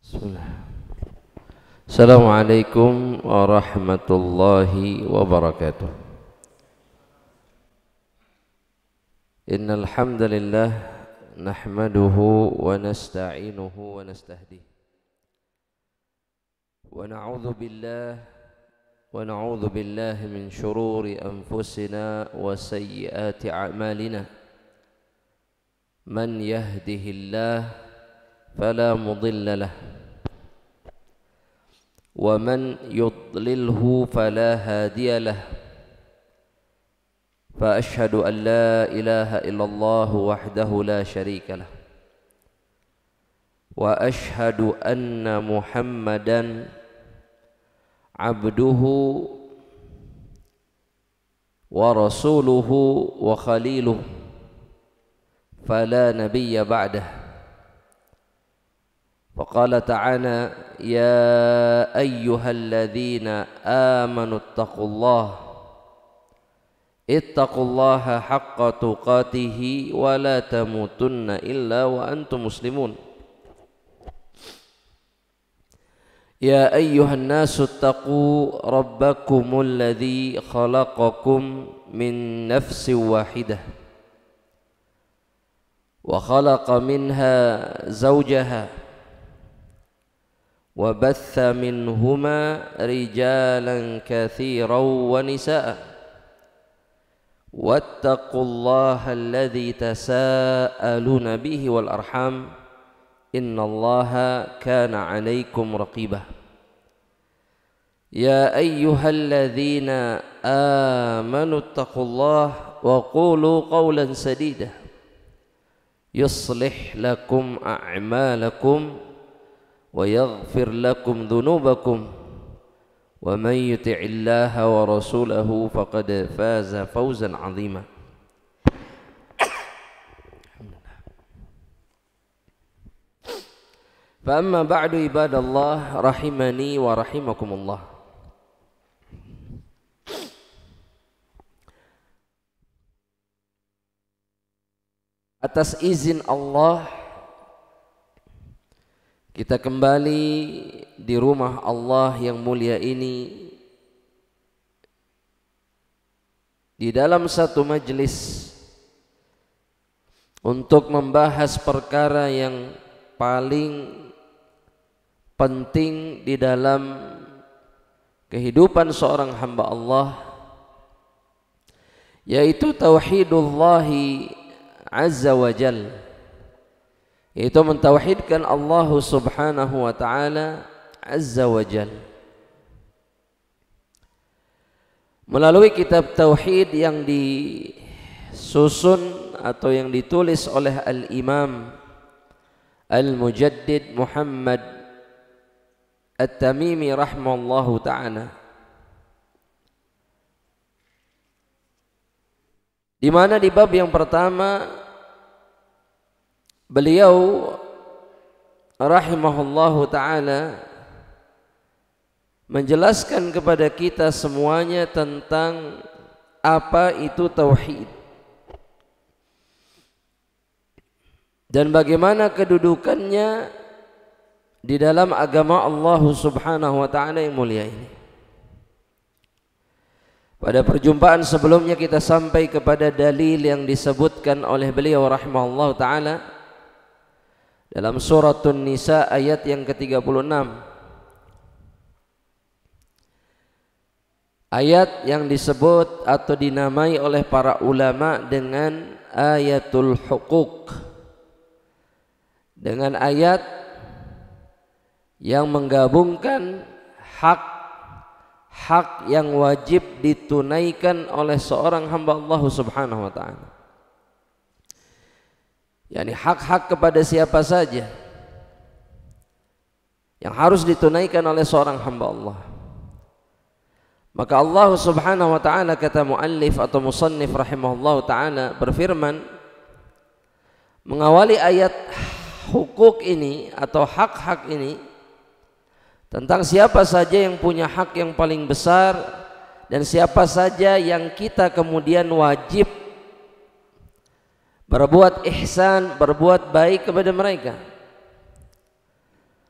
Bismillah. Assalamualaikum warahmatullahi wabarakatuh. Innal hamdalillah nahmaduhu wa nasta'inuhu wa nastahdihi wa na'udzu billahi min shururi anfusina wa sayyiati a'malina. Man yahdihillah fala mudilla lahu ومن يضلله فلا هادي له فأشهد أن لا إله إلا الله وحده لا شريك له وأشهد أن محمدا عبده ورسوله وخليله فلا نبي بعده. وقال تعالى يا أيها الذين آمنوا اتقوا الله حق تقاته ولا تموتن إلا وأنتم مسلمون. يا أيها الناس اتقوا ربكم الذي خلقكم من نفس واحدة وخلق منها زوجها وبث منهما رجالا كثيرا ونساء واتقوا الله الذي تساءلون به والأرحام إن الله كان عليكم رقيبا. يا أيها الذين آمنوا اتقوا الله وقولوا قولا سديدا يصلح لكم أعمالكم ويغفر لكم ذنوبكم ومن يطع الله ورسوله فقد فاز فوزا عظيما. فأما بعد عباد الله رحمني ورحمكم الله. Atas izin Allah kita kembali di rumah Allah yang mulia ini di dalam satu majlis untuk membahas perkara yang paling penting di dalam kehidupan seorang hamba Allah, yaitu tauhidullahi azza wa jalla, yaitu mentauhidkan Allah subhanahu wa ta'ala azza wa jal melalui kitab tauhid yang disusun atau yang ditulis oleh al-imam al-mujaddid Muhammad at-Tamimi rahimahullahu ta'ala, di mana di bab yang pertama beliau rahimahullahu ta'ala menjelaskan kepada kita semuanya tentang apa itu tauhid dan bagaimana kedudukannya di dalam agama Allah subhanahu wa ta'ala yang mulia ini. Pada perjumpaan sebelumnya kita sampai kepada dalil yang disebutkan oleh beliau rahimahullahu ta'ala dalam suratun Nisa ayat yang ke-36, ayat yang disebut atau dinamai oleh para ulama dengan ayatul huquq, dengan ayat yang menggabungkan hak yang wajib ditunaikan oleh seorang hamba Allah subhanahu wa ta'ala, yakni hak-hak kepada siapa saja yang harus ditunaikan oleh seorang hamba Allah. Maka Allah subhanahu wa ta'ala, kata muallif atau musannif rahimahullah ta'ala, berfirman mengawali ayat hukuk ini atau hak-hak ini tentang siapa saja yang punya hak yang paling besar dan siapa saja yang kita kemudian wajib berbuat ihsan, berbuat baik kepada mereka.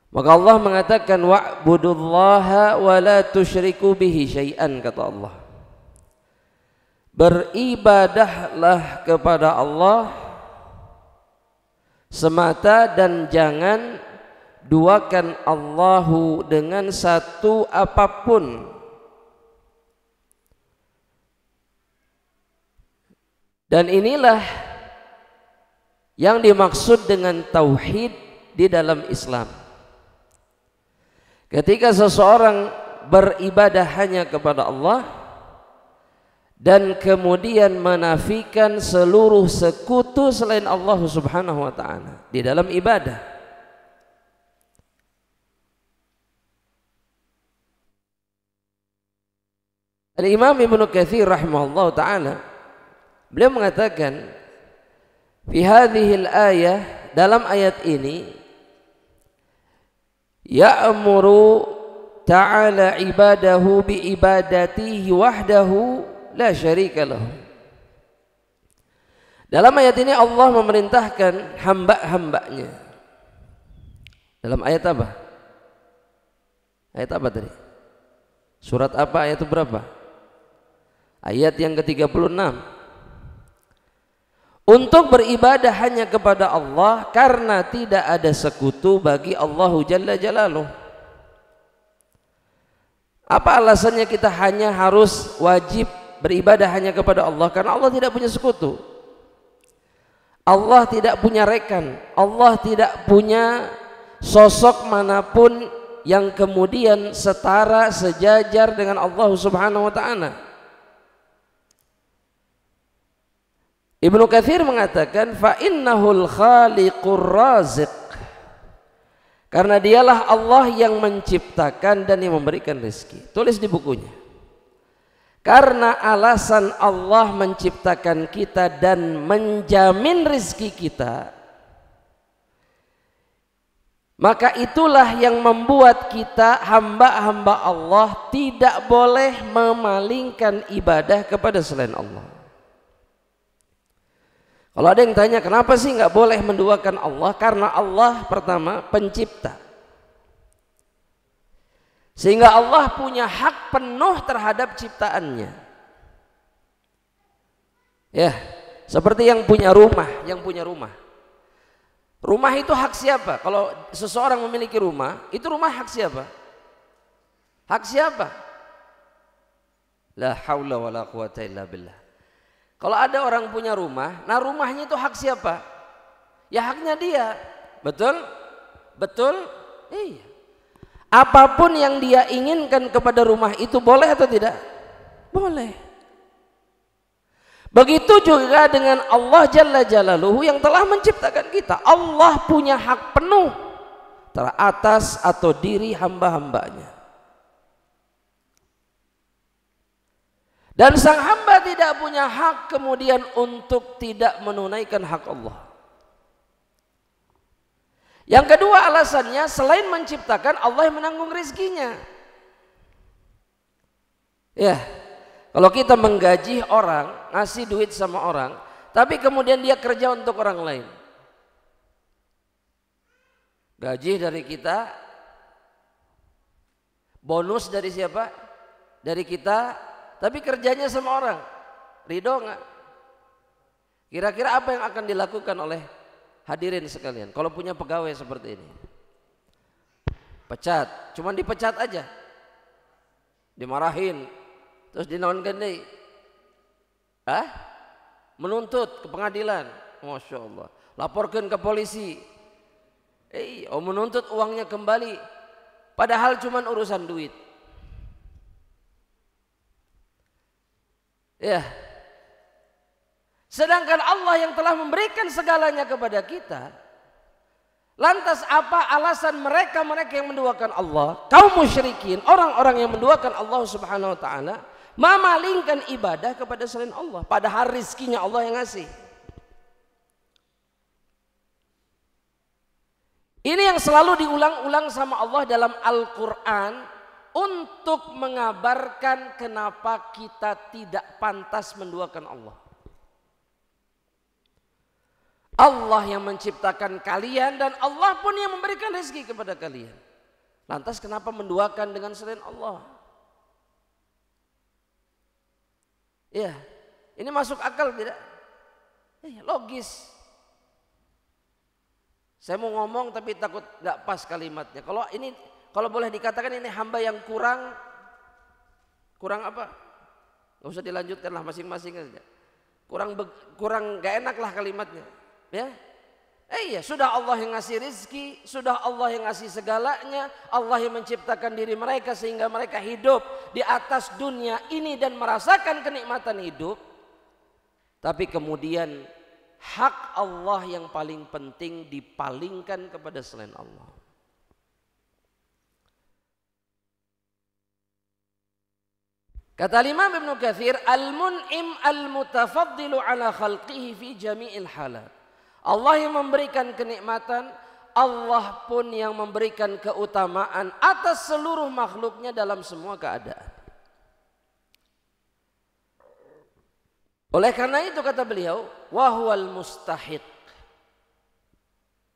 Maka Allah mengatakan wa'budullaha wa la tusyriku bihi syai'an, kata Allah. Beribadahlah kepada Allah semata dan jangan duakan Allahu dengan satu apapun. Dan inilah yang dimaksud dengan tauhid di dalam Islam. Ketika seseorang beribadah hanya kepada Allah dan kemudian menafikan seluruh sekutu selain Allah Subhanahu wa taala di dalam ibadah. Al-Imam Ibnu Katsir rahimahullah taala beliau mengatakan fi hadhil ayah, dalam ayat ini ya'muru ta'ala ibadahu bi ibadatihi wahdahu la syarika lahu. Dalam ayat ini Allah memerintahkan hamba-hambanya. Dalam ayat apa? Ayat apa tadi? Surat apa? Ayat itu berapa? Ayat yang ke-36. Untuk beribadah hanya kepada Allah karena tidak ada sekutu bagi Allah Jalla Jalaluh. Apa alasannya kita hanya harus wajib beribadah hanya kepada Allah? Karena Allah tidak punya sekutu, Allah tidak punya rekan, Allah tidak punya sosok manapun yang kemudian setara sejajar dengan Allah Subhanahu wa taala. Ibnu Katsir mengatakan fa innahul khaliqur raziq, karena dialah Allah yang menciptakan dan yang memberikan rezeki. Tulis di bukunya. Karena alasan Allah menciptakan kita dan menjamin rezeki kita, maka itulah yang membuat kita hamba-hamba Allah tidak boleh memalingkan ibadah kepada selain Allah. Kalau ada yang tanya kenapa sih nggak boleh menduakan Allah? Karena Allah pertama pencipta, sehingga Allah punya hak penuh terhadap ciptaannya. Ya, seperti yang punya rumah, rumah itu hak siapa? Kalau seseorang memiliki rumah, itu rumah hak siapa? Hak siapa? La haula wala quwata illa billah. Kalau ada orang punya rumah, nah rumahnya itu hak siapa? Ya haknya dia. Betul? Betul? Iya. Apapun yang dia inginkan kepada rumah itu boleh atau tidak? Boleh. Begitu juga dengan Allah Jalla Jalaluhu yang telah menciptakan kita. Allah punya hak penuh teratas atau diri hamba-hambanya. Dan sang hamba tidak punya hak kemudian untuk tidak menunaikan hak Allah. Yang kedua alasannya, selain menciptakan, Allah yang menanggung rezekinya. Ya, kalau kita menggaji orang, ngasih duit sama orang, tapi kemudian dia kerja untuk orang lain. Gaji dari kita, bonus dari siapa? Dari kita. Tapi kerjanya sama orang, ridho nggak? Kira-kira apa yang akan dilakukan oleh hadirin sekalian kalau punya pegawai seperti ini? Pecat, cuman dipecat aja, dimarahin, terus dinaunkan deh, menuntut ke pengadilan, masya Allah, laporkan ke polisi, menuntut uangnya kembali, padahal cuman urusan duit. Ya. Sedangkan Allah yang telah memberikan segalanya kepada kita, lantas apa alasan mereka yang menduakan Allah, kaum musyrikin, orang-orang yang menduakan Allah Subhanahu wa taala, memalingkan ibadah kepada selain Allah, padahal rizkinya Allah yang ngasih. Ini yang selalu diulang-ulang sama Allah dalam Al-Quran untuk mengabarkan kenapa kita tidak pantas menduakan Allah. Allah yang menciptakan kalian dan Allah pun yang memberikan rezeki kepada kalian. Lantas kenapa menduakan dengan selain Allah? Iya, ini masuk akal tidak? Logis. Saya mau ngomong tapi takut nggak pas kalimatnya. Kalau boleh dikatakan ini hamba yang kurang apa? Nggak usah dilanjutkan lah, masing-masing aja. Kurang nggak enak lah kalimatnya. Ya, iya, sudah Allah yang ngasih rizki, sudah Allah yang ngasih segalanya, Allah yang menciptakan diri mereka sehingga mereka hidup di atas dunia ini dan merasakan kenikmatan hidup. Tapi kemudian hak Allah yang paling penting dipalingkan kepada selain Allah. Kata Imam Ibnu Katsir, al-mun'im al-mutafaddilu ala khalqihi fi jami'il halat. Allah yang memberikan kenikmatan, Allah pun yang memberikan keutamaan atas seluruh makhluknya dalam semua keadaan. Oleh karena itu kata beliau, wa huwal mustahiq.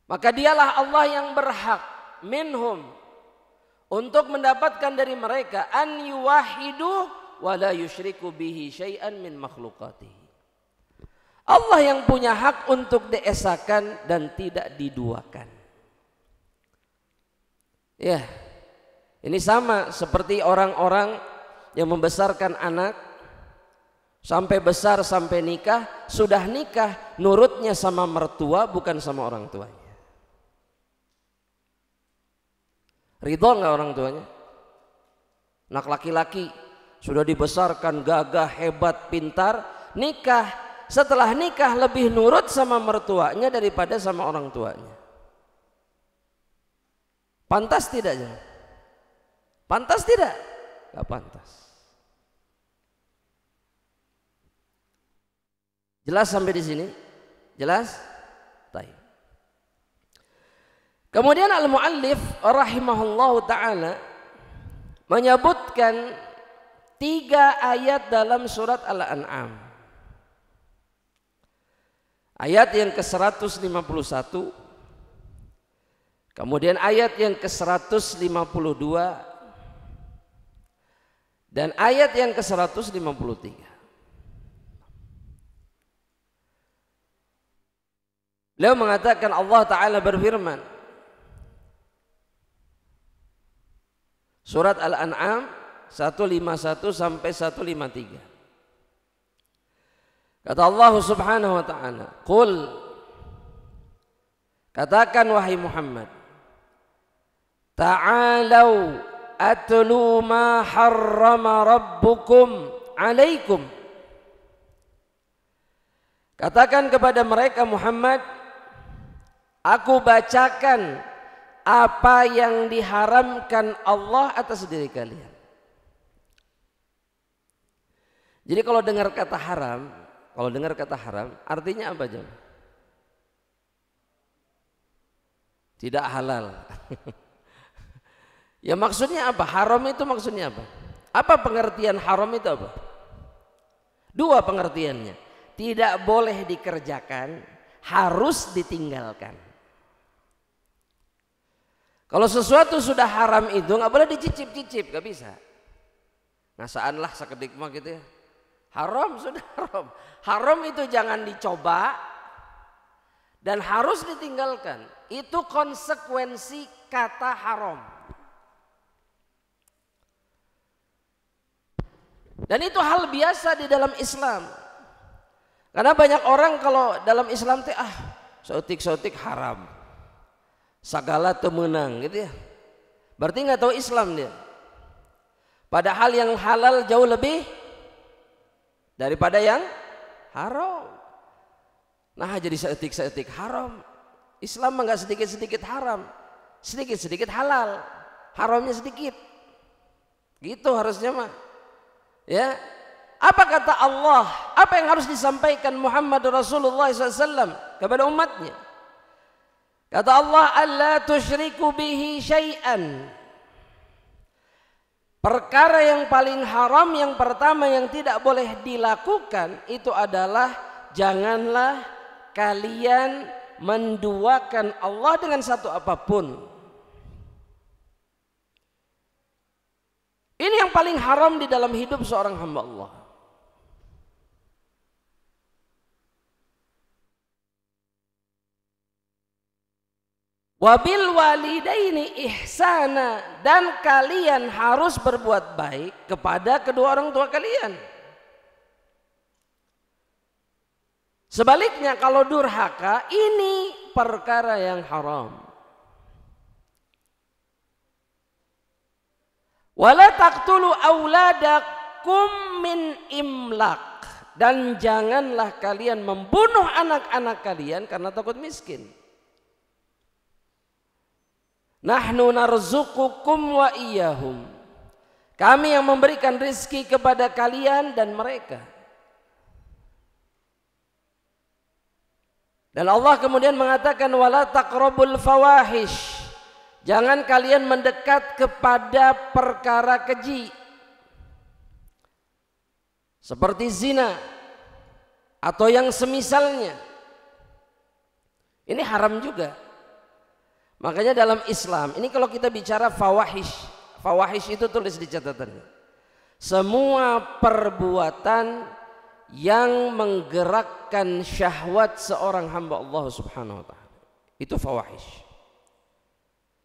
Maka dialah Allah yang berhak minhum untuk mendapatkan dari mereka an yuwahidu wa la yusyriku bihi syai'an min makhluqatihi. Allah yang punya hak untuk diesakan dan tidak diduakan. Ya, ini sama seperti orang-orang yang membesarkan anak sampai besar sampai nikah, sudah nikah nurutnya sama mertua bukan sama orang tuanya. Ridho nggak orang tuanya? Anak laki-laki sudah dibesarkan gagah, hebat, pintar, nikah. Setelah nikah lebih nurut sama mertuanya daripada sama orang tuanya. Pantas tidak? Pantas tidak? Gak pantas. Jelas sampai di sini? Jelas? Baik. Kemudian al-muallif rahimahullahu ta'ala menyebutkan 3 ayat dalam surat Al-An'am. Ayat yang ke-151, kemudian ayat yang ke-152, dan ayat yang ke-153. Beliau mengatakan Allah Ta'ala berfirman, surat Al-An'am 151 sampai 153. Kata Allah Subhanahu wa ta'ala, qul, katakan wahai Muhammad, ta'alau atlu ma harrama rabbukum alaikum. Katakan kepada mereka Muhammad, aku bacakan apa yang diharamkan Allah atas diri kalian. Jadi kalau dengar kata haram, artinya apa jemaah? Tidak halal. Ya maksudnya apa? Haram itu maksudnya apa? Apa pengertian haram itu apa? 2 pengertiannya. Tidak boleh dikerjakan, harus ditinggalkan. Kalau sesuatu sudah haram itu nggak boleh dicicip-cicip, nggak bisa. Ngasaan lah sekedik mah gitu ya. Haram sudah haram. Haram itu jangan dicoba dan harus ditinggalkan. Itu konsekuensi kata haram. Dan itu hal biasa di dalam Islam. Karena banyak orang kalau dalam Islam teh sautik haram. Segala temenang gitu ya. Berarti nggak tahu Islam dia. Padahal yang halal jauh lebih daripada yang haram. Nah jadi seetik haram. Islam mah nggak sedikit haram, sedikit halal, haramnya sedikit. Gitu harusnya mah. Ya, apa kata Allah? Apa yang harus disampaikan Muhammad Rasulullah SAW kepada umatnya? Kata Allah, alla tusyriku bihi syai'an. Perkara yang paling haram yang pertama yang tidak boleh dilakukan itu adalah janganlah kalian menduakan Allah dengan satu apapun. Ini yang paling haram di dalam hidup seorang hamba Allah. Wabil walidaini ihsana, dan kalian harus berbuat baik kepada kedua orang tua kalian. Sebaliknya kalau durhaka, ini perkara yang haram. Wala taqtulu auladakum min imlaq, dan janganlah kalian membunuh anak-anak kalian karena takut miskin. Nahnu narzuqukum wa iyyahum, kami yang memberikan rizki kepada kalian dan mereka. Dan Allah kemudian mengatakan wala taqrabul fawahish, jangan kalian mendekat kepada perkara keji seperti zina atau yang semisalnya. Ini haram juga. Makanya dalam Islam ini kalau kita bicara fawahish, fawahish itu tulis di catatannya, semua perbuatan yang menggerakkan syahwat seorang hamba Allah Subhanahu wa taala, itu fawahish.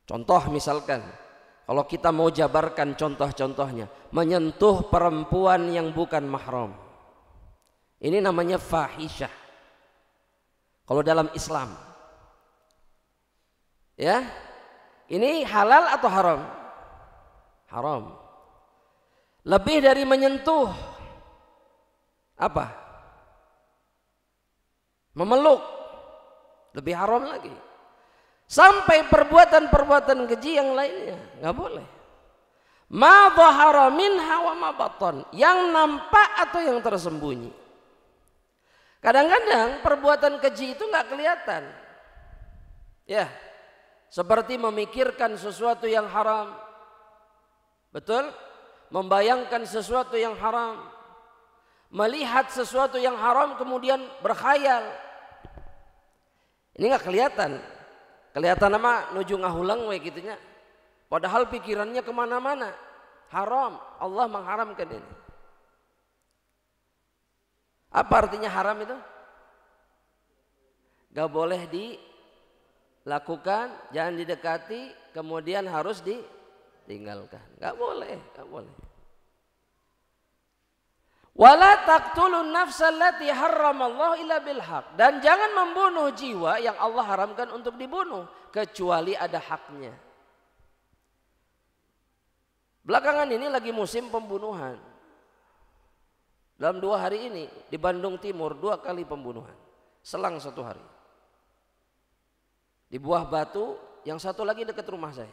Contoh misalkan, kalau kita mau jabarkan contoh-contohnya, menyentuh perempuan yang bukan mahram, ini namanya fahisyah kalau dalam Islam. Ya, ini halal atau haram? Haram. Lebih dari menyentuh, apa? Memeluk, lebih haram lagi. Sampai perbuatan-perbuatan keji yang lainnya, nggak boleh. Ma dhahara minha wa ma batan, yang nampak atau yang tersembunyi. Kadang-kadang perbuatan keji itu nggak kelihatan. Ya, seperti memikirkan sesuatu yang haram, betul? Membayangkan sesuatu yang haram, melihat sesuatu yang haram kemudian berkhayal. Ini nggak kelihatan, kelihatan nama nuju ngahulang we gitunya. Padahal pikirannya kemana-mana, haram. Allah mengharamkan ini. Apa artinya haram itu? Gak boleh dilakukan, jangan didekati, kemudian harus ditinggalkan. Gak boleh, gak boleh. Wala taqtulun nafsal lati harramallahu illa bil haq, dan jangan membunuh jiwa yang Allah haramkan untuk dibunuh kecuali ada haknya. Belakangan ini lagi musim pembunuhan. Dalam 2 hari ini di Bandung Timur 2 kali pembunuhan selang 1 hari. Di Buah Batu, yang satu lagi dekat rumah saya.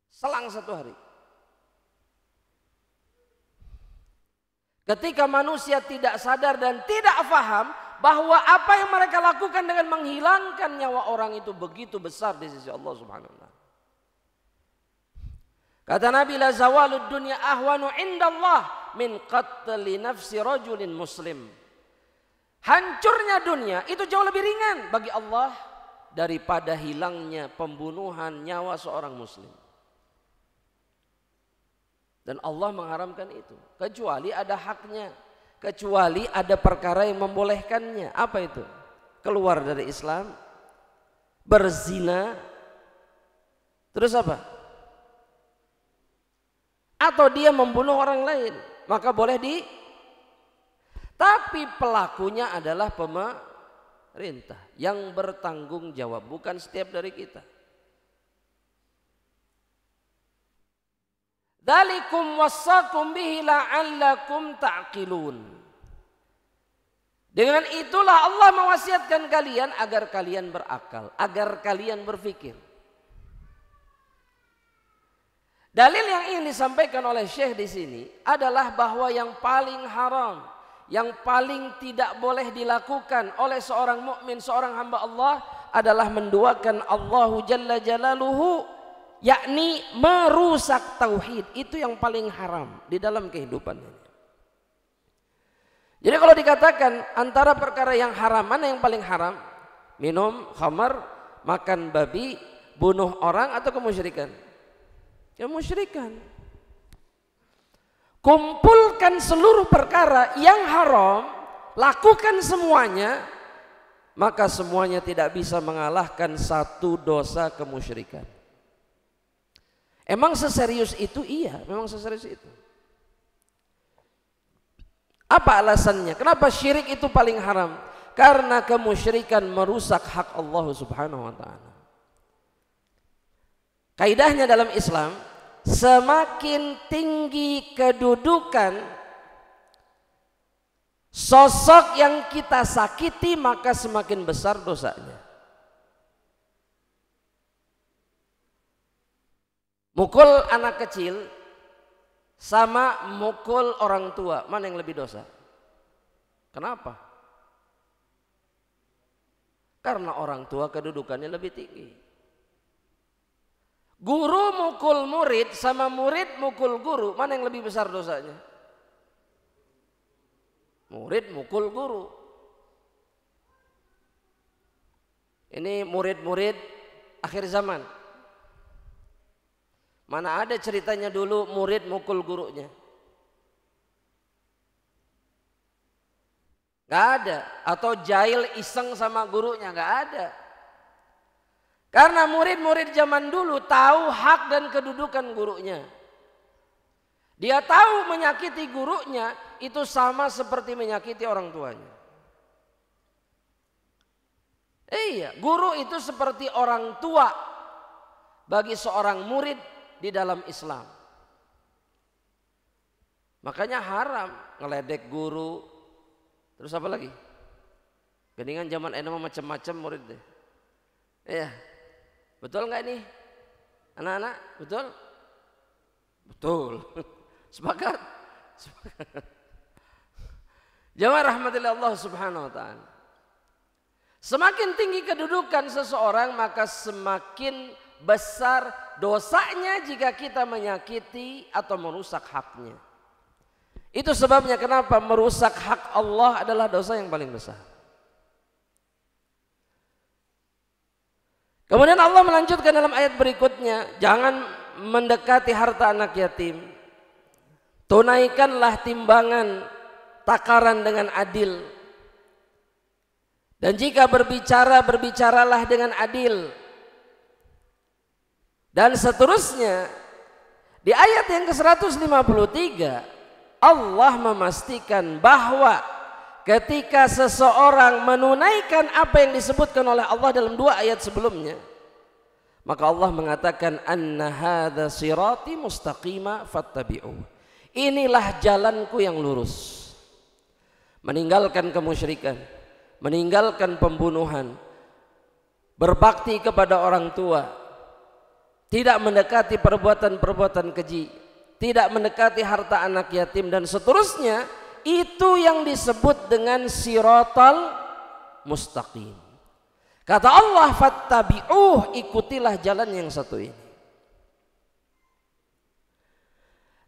Selang 1 hari. Ketika manusia tidak sadar dan tidak paham bahwa apa yang mereka lakukan dengan menghilangkan nyawa orang itu begitu besar di sisi Allah Subhanahu wa taala. Kata Nabi, la zawalud dunya ahwanu indallah min qatli nafsi rajulin muslim. Hancurnya dunia itu jauh lebih ringan bagi Allah daripada hilangnya pembunuhan nyawa seorang muslim. Dan Allah mengharamkan itu kecuali ada haknya, kecuali ada perkara yang membolehkannya. Apa itu? Keluar dari Islam, berzina, terus apa? Atau dia membunuh orang lain, maka boleh tapi pelakunya adalah pemerintah yang bertanggung jawab, bukan setiap dari kita. Dzalikum wassakum bihi la'allakum ta'qilun. Dengan itulah Allah mewasiatkan kalian agar kalian berakal, agar kalian berpikir. Dalil yang ingin disampaikan oleh Syekh di sini adalah bahwa yang paling haram, yang paling tidak boleh dilakukan oleh seorang mukmin, seorang hamba Allah adalah menduakan Allahu Jalla Jalaluhu, yakni merusak tauhid. Itu yang paling haram di dalam kehidupan ini. Jadi kalau dikatakan antara perkara yang haram, mana yang paling haram? Minum khamar, makan babi, bunuh orang, atau kemusyrikan? Kemusyrikan. Kumpulkan seluruh perkara yang haram, lakukan semuanya, maka semuanya tidak bisa mengalahkan satu dosa kemusyrikan. Emang seserius itu? Iya, memang seserius itu. Apa alasannya? Kenapa syirik itu paling haram? Karena kemusyrikan merusak hak Allah Subhanahu wa taala. Kaidahnya dalam Islam, semakin tinggi kedudukan sosok yang kita sakiti, maka semakin besar dosanya. Mukul anak kecil sama mukul orang tua, mana yang lebih dosa? Kenapa? Karena orang tua kedudukannya lebih tinggi. Guru mukul murid sama murid mukul guru, mana yang lebih besar dosanya? Murid mukul guru. Ini murid-murid akhir zaman. Mana ada ceritanya dulu murid mukul gurunya? Gak ada. Atau jahil iseng sama gurunya, gak ada. Karena murid-murid zaman dulu tahu hak dan kedudukan gurunya. Dia tahu menyakiti gurunya itu sama seperti menyakiti orang tuanya. Iya, guru itu seperti orang tua bagi seorang murid di dalam Islam. Makanya haram ngeledek guru. Terus apa lagi? Geningan zaman ini macam-macam murid deh. Iya. Betul nggak ini? Anak-anak, betul? Betul. Sepakat? Sepakat. Jamaah rahmatillah Allah Subhanahu wa taala. Semakin tinggi kedudukan seseorang, maka semakin besar dosanya jika kita menyakiti atau merusak haknya. Itu sebabnya kenapa merusak hak Allah adalah dosa yang paling besar. Kemudian Allah melanjutkan dalam ayat berikutnya, jangan mendekati harta anak yatim. Tunaikanlah timbangan takaran dengan adil. Dan jika berbicara, berbicaralah dengan adil. Dan seterusnya, di ayat yang ke-153, Allah memastikan bahwa ketika seseorang menunaikan apa yang disebutkan oleh Allah dalam dua ayat sebelumnya, maka Allah mengatakan anna hadza sirati mustaqima fattabi'u. Inilah jalanku yang lurus. Meninggalkan kemusyrikan, meninggalkan pembunuhan, berbakti kepada orang tua, tidak mendekati perbuatan-perbuatan keji, tidak mendekati harta anak yatim dan seterusnya. Itu yang disebut dengan siratal mustaqim. Kata Allah, fattabi'uh, ikutilah jalan yang satu ini.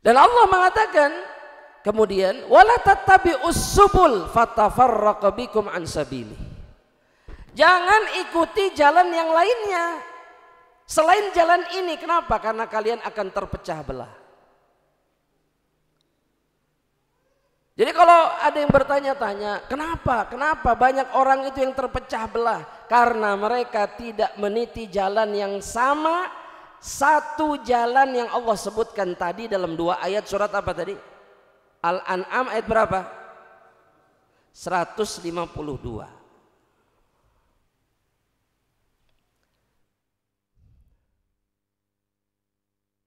Dan Allah mengatakan kemudian, wala tattabi'us subul fatafarraqa bikum an sabili. Jangan ikuti jalan yang lainnya selain jalan ini. Kenapa? Karena kalian akan terpecah belah. Jadi kalau ada yang bertanya-tanya, kenapa banyak orang itu yang terpecah belah? Karena mereka tidak meniti jalan yang sama, satu jalan yang Allah sebutkan tadi dalam dua ayat surat apa tadi? Al-An'am ayat berapa? 152.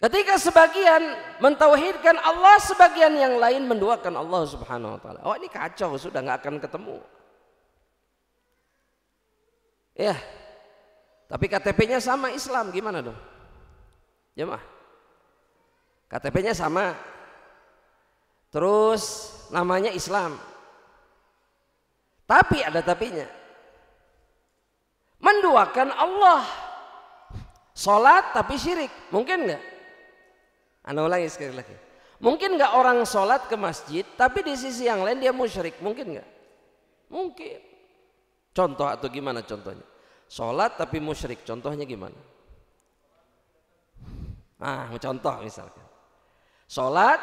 Ketika sebagian mentauhidkan Allah, sebagian yang lain menduakan Allah Subhanahu wa taala. Oh, ini kacau, sudah nggak akan ketemu. Ya. Tapi KTP-nya sama Islam, gimana dong? Jemaah. KTP-nya sama. Terus namanya Islam. Tapi ada tapinya. Menduakan Allah. Salat tapi syirik, mungkin nggak? Anda ulangi sekali lagi. Mungkin nggak orang sholat ke masjid, tapi di sisi yang lain dia musyrik? Mungkin nggak? Mungkin. Contoh atau gimana contohnya? Sholat tapi musyrik, contohnya gimana? Nah, contoh misalkan. Sholat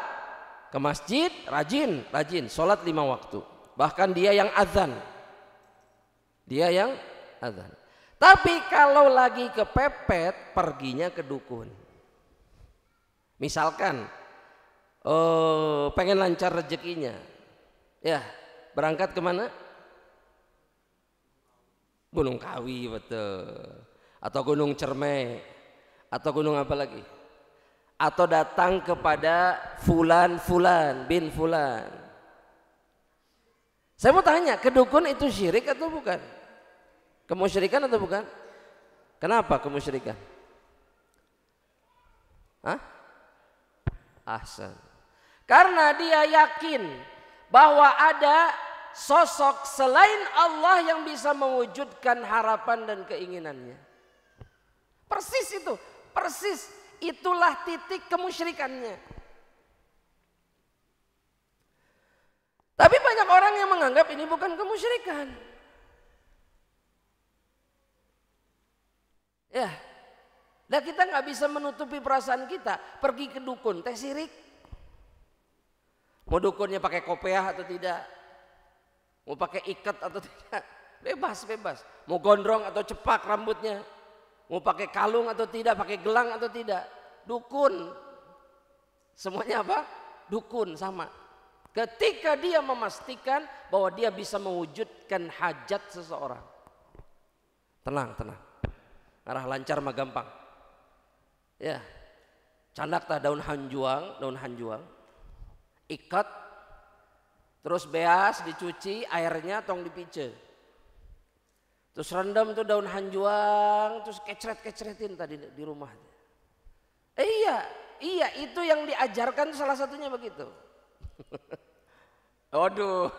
ke masjid, rajin. Sholat 5 waktu. Bahkan dia yang azan. Tapi kalau lagi kepepet, perginya ke dukun. Misalkan pengen lancar rezekinya, ya berangkat kemana? Gunung Kawi, betul. Atau Gunung Cermai, atau gunung apa lagi? Atau datang kepada fulan bin fulan. Saya mau tanya, ke dukun itu syirik atau bukan? Kemusyrikan atau bukan? Kenapa kemusyrikan? Ahsan. Karena dia yakin bahwa ada sosok selain Allah yang bisa mewujudkan harapan dan keinginannya. Persis itulah titik kemusyrikannya. Tapi banyak orang yang menganggap ini bukan kemusyrikan. Ya, nah kita nggak bisa menutupi perasaan kita. Pergi ke dukun, teh sirik. Mau dukunnya pakai kopiah atau tidak? Mau pakai ikat atau tidak? Bebas. Mau gondrong atau cepak rambutnya? Mau pakai kalung atau tidak? Pakai gelang atau tidak? Dukun. Semuanya apa? Dukun sama. Ketika dia memastikan bahwa dia bisa mewujudkan hajat seseorang. Tenang. Arah lancar mah gampang. Ya. Candak tah daun hanjuang. Ikat. Terus beas dicuci, airnya tong dipice. Terus rendam tuh daun hanjuang, terus kecret-kecretin tadi di rumah. Iya, itu yang diajarkan salah satunya begitu. Waduh,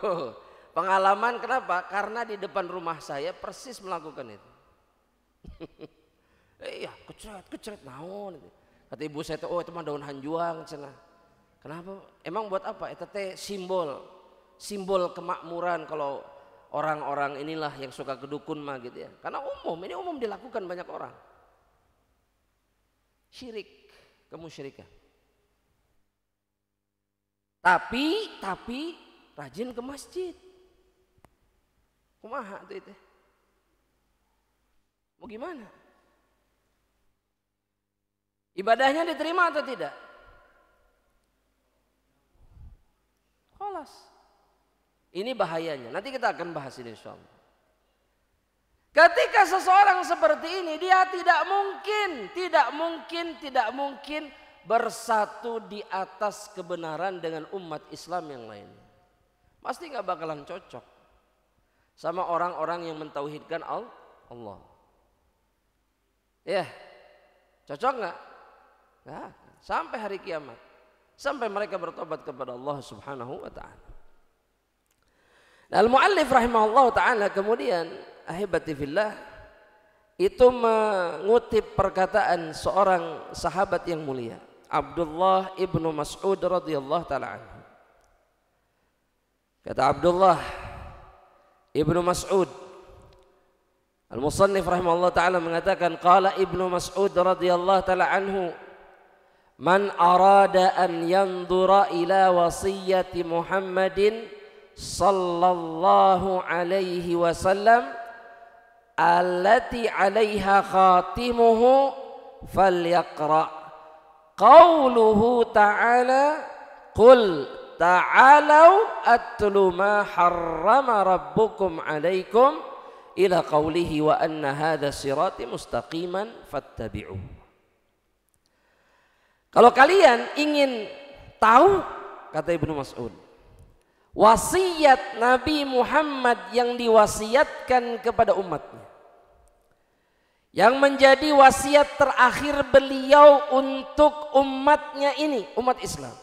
pengalaman kenapa? Karena di depan rumah saya persis melakukan itu. Iya, kecret naon. Kata ibu saya tuh, oh itu mah daun hanjuang cenah. Kenapa? Emang buat apa? Itu teh simbol kemakmuran kalau orang-orang inilah yang suka ke dukun mah gitu ya. Karena ini umum dilakukan banyak orang. Syirik, kemusyrikan. Tapi rajin ke masjid. Kumaha tuh itu? Mau gimana? Ibadahnya diterima atau tidak? Kholas. Ini bahayanya. Nanti kita akan bahas ini insyaallah. Ketika seseorang seperti ini, dia tidak mungkin bersatu di atas kebenaran dengan umat Islam yang lain. Pasti nggak bakalan cocok sama orang-orang yang mentauhidkan Allah. Ya, cocok nggak? Nggak. Sampai hari kiamat, sampai mereka bertobat kepada Allah Subhanahu Wa Taala. Al-Muallif rahimahullah ta'ala kemudian ahibati fillah itu mengutip perkataan seorang sahabat yang mulia Abdullah ibnu Mas'ud radhiyallahu ta'ala anhu. Kata Abdullah ibnu Mas'ud, Al-Musannif rahimahullah ta'ala mengatakan qala ibnu Mas'ud radhiyallahu ta'ala anhu man arada an yandura ila wasiyyati Muhammadin sallallahu alaihi wasallam allati alaiha khatimuhu falyaqra qauluhu ta'ala qul ta'alau atlu ma harrama rabbukum alaikum ila qaulihi wa anna hadha sirati mustaqiman fattabi'u. Kalau kalian ingin tahu, kata Ibnu Mas'ud, wasiat Nabi Muhammad yang diwasiatkan kepada umatnya, yang menjadi wasiat terakhir beliau untuk umatnya ini, umat Islam,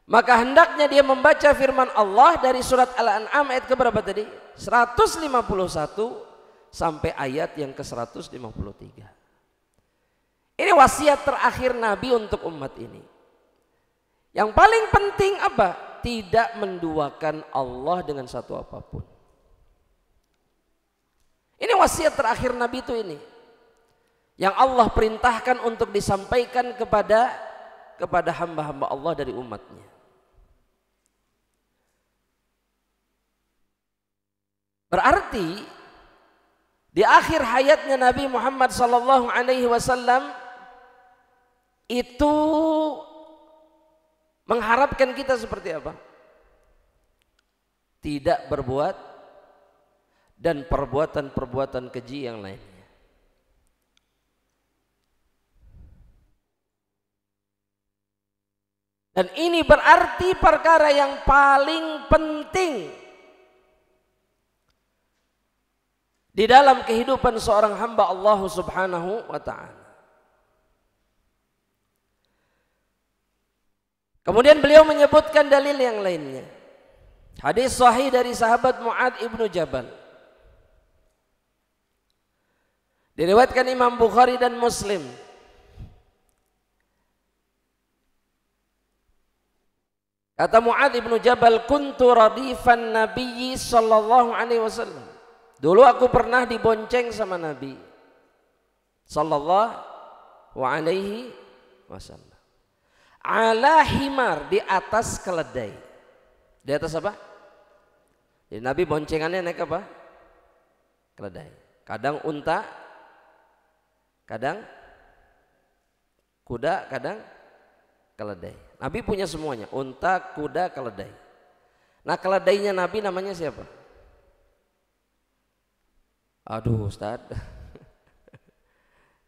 maka hendaknya dia membaca firman Allah dari surat Al-An'am ayat keberapa tadi? 151 sampai ayat yang ke-153. Ini wasiat terakhir Nabi untuk umat ini. Yang paling penting apa? Tidak menduakan Allah dengan satu apapun. Ini wasiat terakhir Nabi itu ini. yang Allah perintahkan untuk disampaikan kepada hamba-hamba Allah dari umatnya. Berarti di akhir hayatnya Nabi Muhammad sallallahu alaihi wasallam itu mengharapkan kita seperti apa? Tidak berbuat dan perbuatan-perbuatan keji yang lainnya. Dan ini berarti perkara yang paling penting di dalam kehidupan seorang hamba Allah Subhanahu wa ta'ala. Kemudian beliau menyebutkan dalil yang lainnya. Hadis sahih dari sahabat Mu'adz ibnu Jabal. Diriwayatkan Imam Bukhari dan Muslim. Kata Mu'adz ibnu Jabal, kuntu radifan Nabi sallallahu alaihi wasallam. Dulu aku pernah dibonceng sama Nabi sallallahu alaihi wasallam. Ala himar, di atas keledai. Di atas apa? Jadi Nabi boncengannya naik apa? Keledai. Kadang unta, kadang kuda, kadang keledai. Nabi punya semuanya, unta, kuda, keledai. Nah, keledainya Nabi namanya siapa? Aduh Ustaz.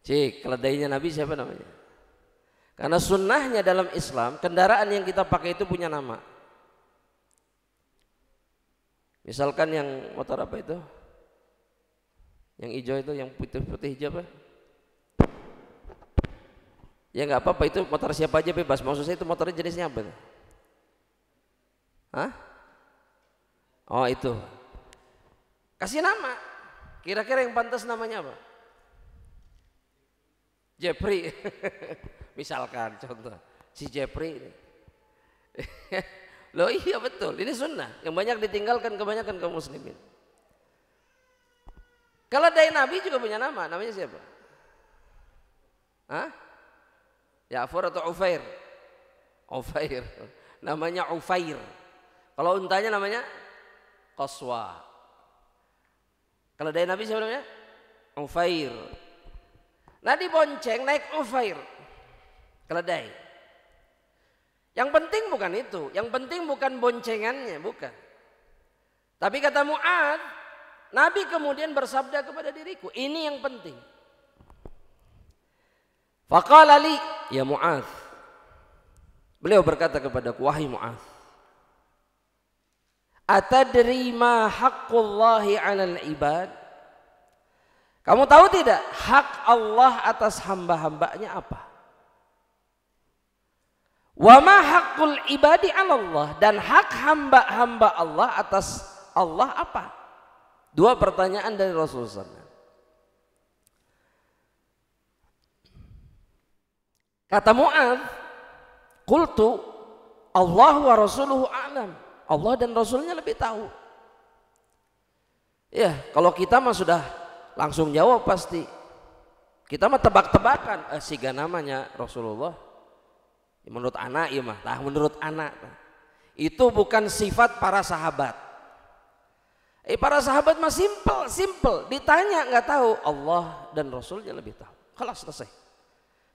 Cik, keledainya Nabi siapa namanya? Karena sunnahnya dalam Islam, kendaraan yang kita pakai itu punya nama. Misalkan yang motor apa itu? Yang hijau itu, yang putih hijau apa? Ya nggak apa-apa, itu motor siapa aja bebas. Maksud saya itu motornya jenisnya apa? Hah? Oh itu. Kasih nama. Kira-kira yang pantas namanya apa? Jepri. Misalkan contoh si Jepri ini. Loh iya betul, ini sunnah yang banyak ditinggalkan kebanyakan kaum muslimin. Kalau dari Nabi juga punya nama, namanya siapa? Hah? Ya'fur atau Ufair? Ufair. Namanya Ufair. Kalau untanya namanya Qaswa. Kalau dari Nabi siapa namanya? Ufair. Nah dibonceng naik Ufair. Keledai. Yang penting bukan itu, yang penting bukan boncengannya, bukan. Tapi kata Mu'adz, Nabi kemudian bersabda kepada diriku, ini yang penting. Faqala li, ya Mu'adz. Beliau berkata kepadaku, wahai Mu'adz, atadri ma haqqullahi 'alal ibad? Kamu tahu tidak hak Allah atas hamba-hambanya apa? Wa ma haqqul ibadi 'ala Allah, dan hak hamba-hamba Allah atas Allah apa? Dua pertanyaan dari Rasulullah SAW. Kata Mu'adz, qultu Allah wa rasuluhu a'lam. Allah dan Rasulnya lebih tahu. Ya, kalau kita mah sudah langsung jawab pasti. Kita mah tebak-tebakan, siga namanya Rasulullah. Menurut anak ya mah, nah menurut anak itu bukan sifat para sahabat. Para sahabat mah simple, ditanya nggak tahu, Allah dan Rasulnya lebih tahu. Kalau selesai.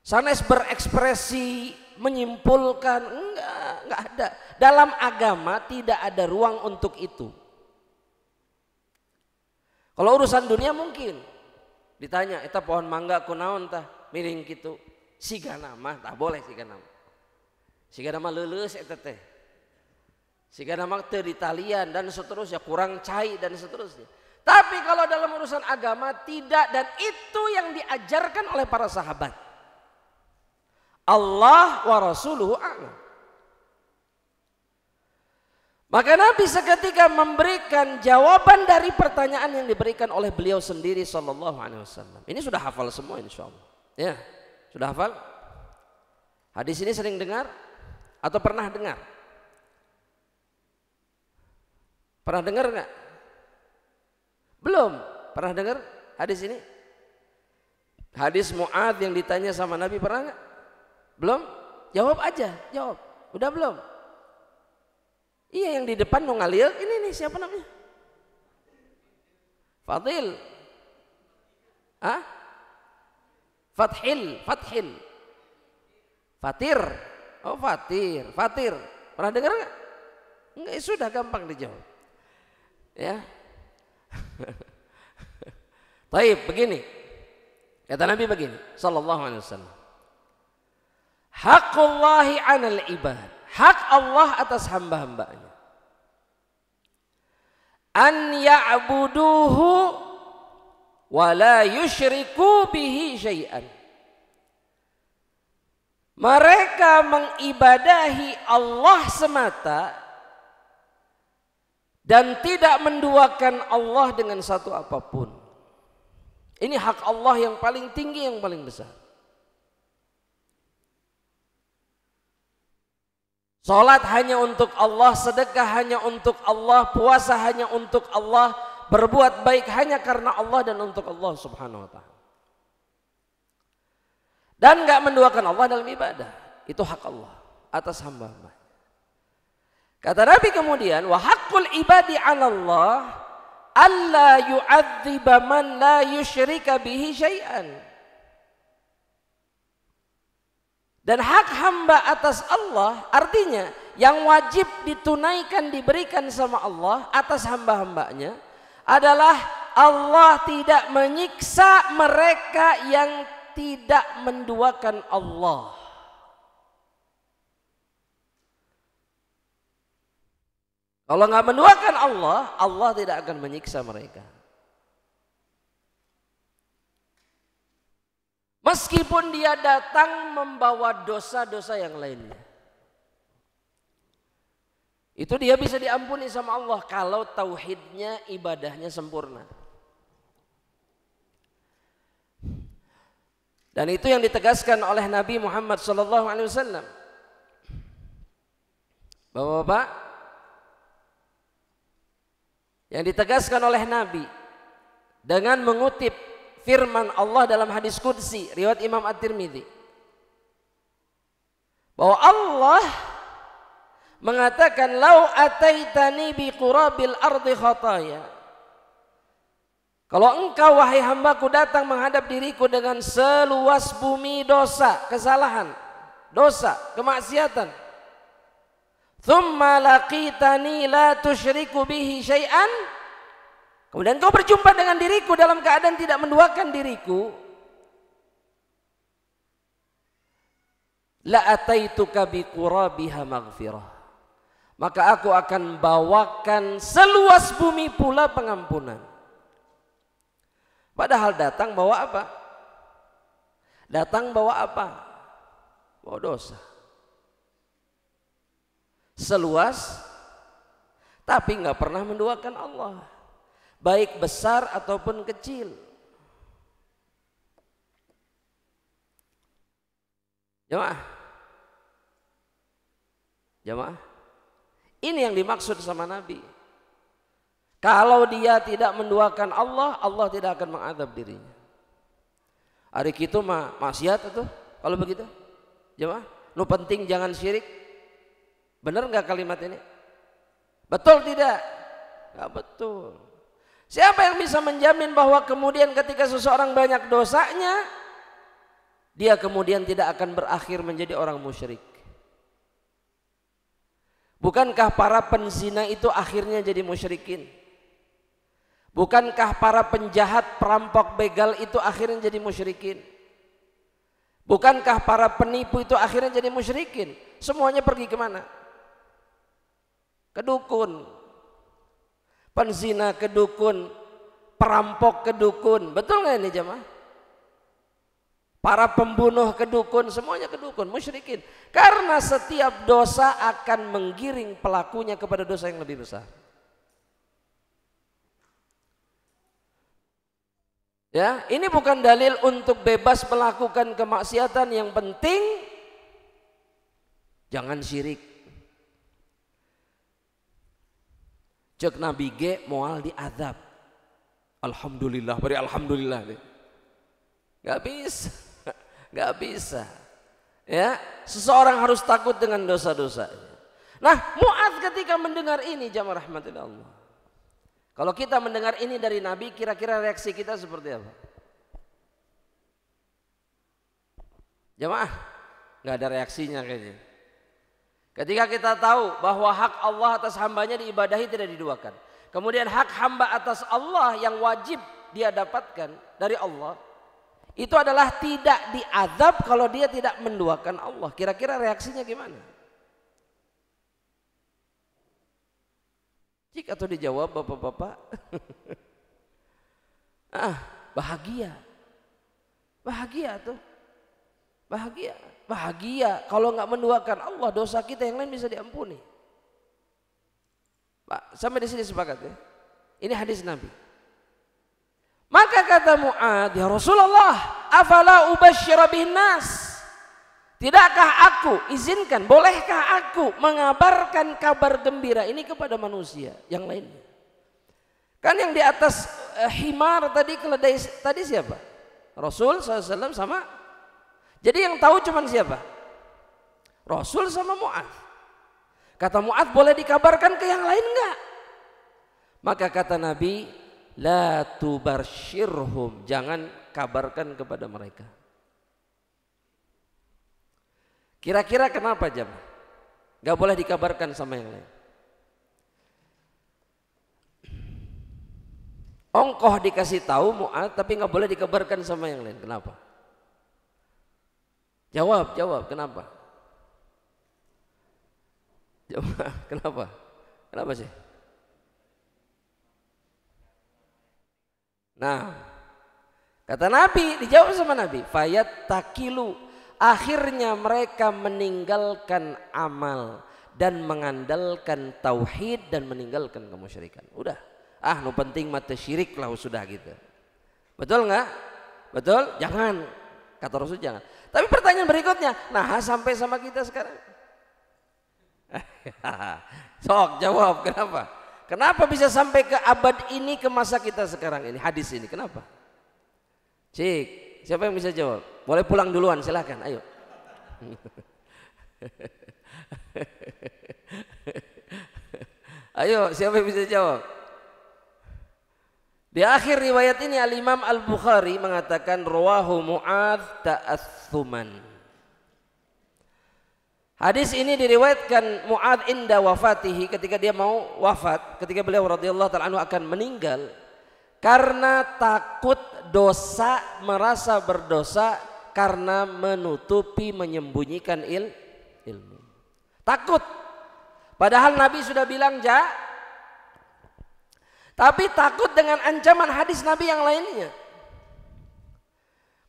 Sanes berekspresi menyimpulkan, enggak ada. Dalam agama tidak ada ruang untuk itu. Kalau urusan dunia mungkin ditanya, eta pohon mangga kunaon tah miring gitu, siga nama tak boleh siga nama. Siga nama leuleus eta teh. Siga nama teu ditalian dan seterusnya, kurang cai dan seterusnya. Tapi kalau dalam urusan agama tidak, dan itu yang diajarkan oleh para sahabat. Allah wa rasuluhu a'lam. Maka Nabi seketika memberikan jawaban dari pertanyaan yang diberikan oleh beliau sendiri sallallahu alaihi wasallam. Ini sudah hafal semua insyaallah. Ya, sudah hafal? Hadis ini sering dengar atau pernah dengar? Pernah dengar enggak? Belum? Pernah dengar hadis ini? Hadis Mu'adz yang ditanya sama Nabi, pernah nggak? Belum? Jawab aja, jawab. Udah belum? Iya, yang di depan mau ngalil, ini nih siapa namanya? Fadil. Hah? Fathil. Fatir. Oh, Fatir. Pernah dengar nggak? Enggak, sudah gampang dijawab. Ya. Baik, begini. Kata Nabi begini, sallallahu alaihi wasallam. Haqqullahi 'alal ibad. Hak Allah atas hamba-hambanya. An ya'buduhu wa la yusyriku bihi syai'an. Mereka mengibadahi Allah semata dan tidak menduakan Allah dengan satu apapun. Ini hak Allah yang paling tinggi, yang paling besar. Salat hanya untuk Allah, sedekah hanya untuk Allah, puasa hanya untuk Allah, berbuat baik hanya karena Allah dan untuk Allah Subhanahu wa taala. Dan enggak menduakan Allah dalam ibadah. Itu hak Allah atas hamba-hamba. Kata Nabi kemudian, wa haqqul ibadi 'ala Allah alla yu'adziba man la yusyrika bihi syai'an. Dan hak hamba atas Allah artinya yang wajib ditunaikan, diberikan sama Allah atas hamba-hambanya adalah Allah tidak menyiksa mereka yang tidak menduakan Allah. Kalau nggak menduakan Allah, Allah tidak akan menyiksa mereka. Meskipun dia datang membawa dosa-dosa yang lainnya. Itu dia bisa diampuni sama Allah kalau tauhidnya, ibadahnya sempurna. Dan itu yang ditegaskan oleh Nabi Muhammad SAW. Bapak-bapak, yang ditegaskan oleh Nabi dengan mengutip firman Allah dalam hadis qudsi riwayat Imam At-Tirmidzi, bahwa Allah mengatakan, lau ataitani bi qurabil ardi khataya, kalau engkau wahai hambaku datang menghadap diriku dengan seluas bumi dosa, kesalahan, dosa, kemaksiatan, thumma laqitani la tusyriku bihi syai'an, kemudian kau berjumpa dengan diriku dalam keadaan tidak menduakan diriku, la ataituka bi qurabiha maghfirah, maka aku akan bawakan seluas bumi pula pengampunan. Padahal datang bawa apa? Datang bawa apa? Bawa dosa. Seluas, tapi nggak pernah menduakan Allah, baik besar ataupun kecil. Jamaah, ini yang dimaksud sama Nabi. Kalau dia tidak menduakan Allah, Allah tidak akan mengadab dirinya. Hari itu maksiat itu kalau begitu. Jamaah, lu penting jangan syirik. Benar nggak kalimat ini? Betul tidak? Nggak betul. Siapa yang bisa menjamin bahwa kemudian ketika seseorang banyak dosanya, dia kemudian tidak akan berakhir menjadi orang musyrik? Bukankah para penzina itu akhirnya jadi musyrikin? Bukankah para penjahat, perampok, begal itu akhirnya jadi musyrikin? Bukankah para penipu itu akhirnya jadi musyrikin? Semuanya pergi kemana? Ke dukun. Penzina ke dukun, perampok ke dukun. Betul nggak ini jemaah? Para pembunuh ke dukun, semuanya ke dukun, musyrikin. Karena setiap dosa akan menggiring pelakunya kepada dosa yang lebih besar. Ya, ini bukan dalil untuk bebas melakukan kemaksiatan, yang penting jangan syirik. Cek Nabi G moal diadab. Alhamdulillah, beri alhamdulillah. Nggak bisa, nggak bisa. Ya, seseorang harus takut dengan dosa-dosa. Nah, Mu'adz ketika mendengar ini, jamaah rahmatillah Allah. Kalau kita mendengar ini dari Nabi, kira-kira reaksi kita seperti apa? Jamaah, nggak ada reaksinya kayaknya. Ketika kita tahu bahwa hak Allah atas hambanya diibadahi tidak diduakan. Kemudian hak hamba atas Allah yang wajib dia dapatkan dari Allah, itu adalah tidak diazab kalau dia tidak menduakan Allah. Kira-kira reaksinya gimana? Cik atau dijawab bapak-bapak? Bahagia. Bahagia tuh. Bahagia. Bahagia kalau nggak menduakan Allah, dosa kita yang lain bisa diampuni. Pak, sampai di sini sepakat ya. Ini hadis Nabi. Maka kata Mu'adz, ya Rasulullah, afala ubasyshira bin nas? Tidakkah aku izinkan, bolehkah aku mengabarkan kabar gembira ini kepada manusia yang lainnya? Kan yang di atas himar tadi, keledai tadi siapa? Rasul SAW sama. Jadi yang tahu cuman siapa? Rasul sama Mu'adz. Kata Mu'adz, boleh dikabarkan ke yang lain enggak? Maka kata Nabi, la tubarsyirhum, jangan kabarkan kepada mereka. Kira-kira kenapa jam? Gak boleh dikabarkan sama yang lain. Ongkoh dikasih tahu Mu'adz, tapi gak boleh dikabarkan sama yang lain. Kenapa? Jawab, kenapa? Jawab, kenapa? Kenapa sih? Nah, kata Nabi, dijawab sama Nabi, fayat takilu, akhirnya mereka meninggalkan amal dan mengandalkan tauhid dan meninggalkan kemusyrikan. Udah, nu penting mata syirik lah sudah gitu. Betul nggak? Betul? Jangan, kata Rasul jangan. Tapi pertanyaan berikutnya, nah sampai sama kita sekarang. Sok jawab, kenapa? Kenapa bisa sampai ke abad ini, ke masa kita sekarang ini, hadis ini, kenapa? Cik, siapa yang bisa jawab? Boleh pulang duluan, silakan, ayo. Ayo, siapa yang bisa jawab? Di akhir riwayat ini Al-Imam Al-Bukhari mengatakan rawahu Mu'adz ta'assuman. Hadis ini diriwayatkan Mu'adz inda wafatihi, ketika dia mau wafat, ketika beliau radhiyallahu ta'ala anhu akan meninggal, karena takut dosa, merasa berdosa karena menutupi, menyembunyikan ilmu. Takut. Padahal Nabi sudah bilang tapi takut dengan ancaman hadis Nabi yang lainnya.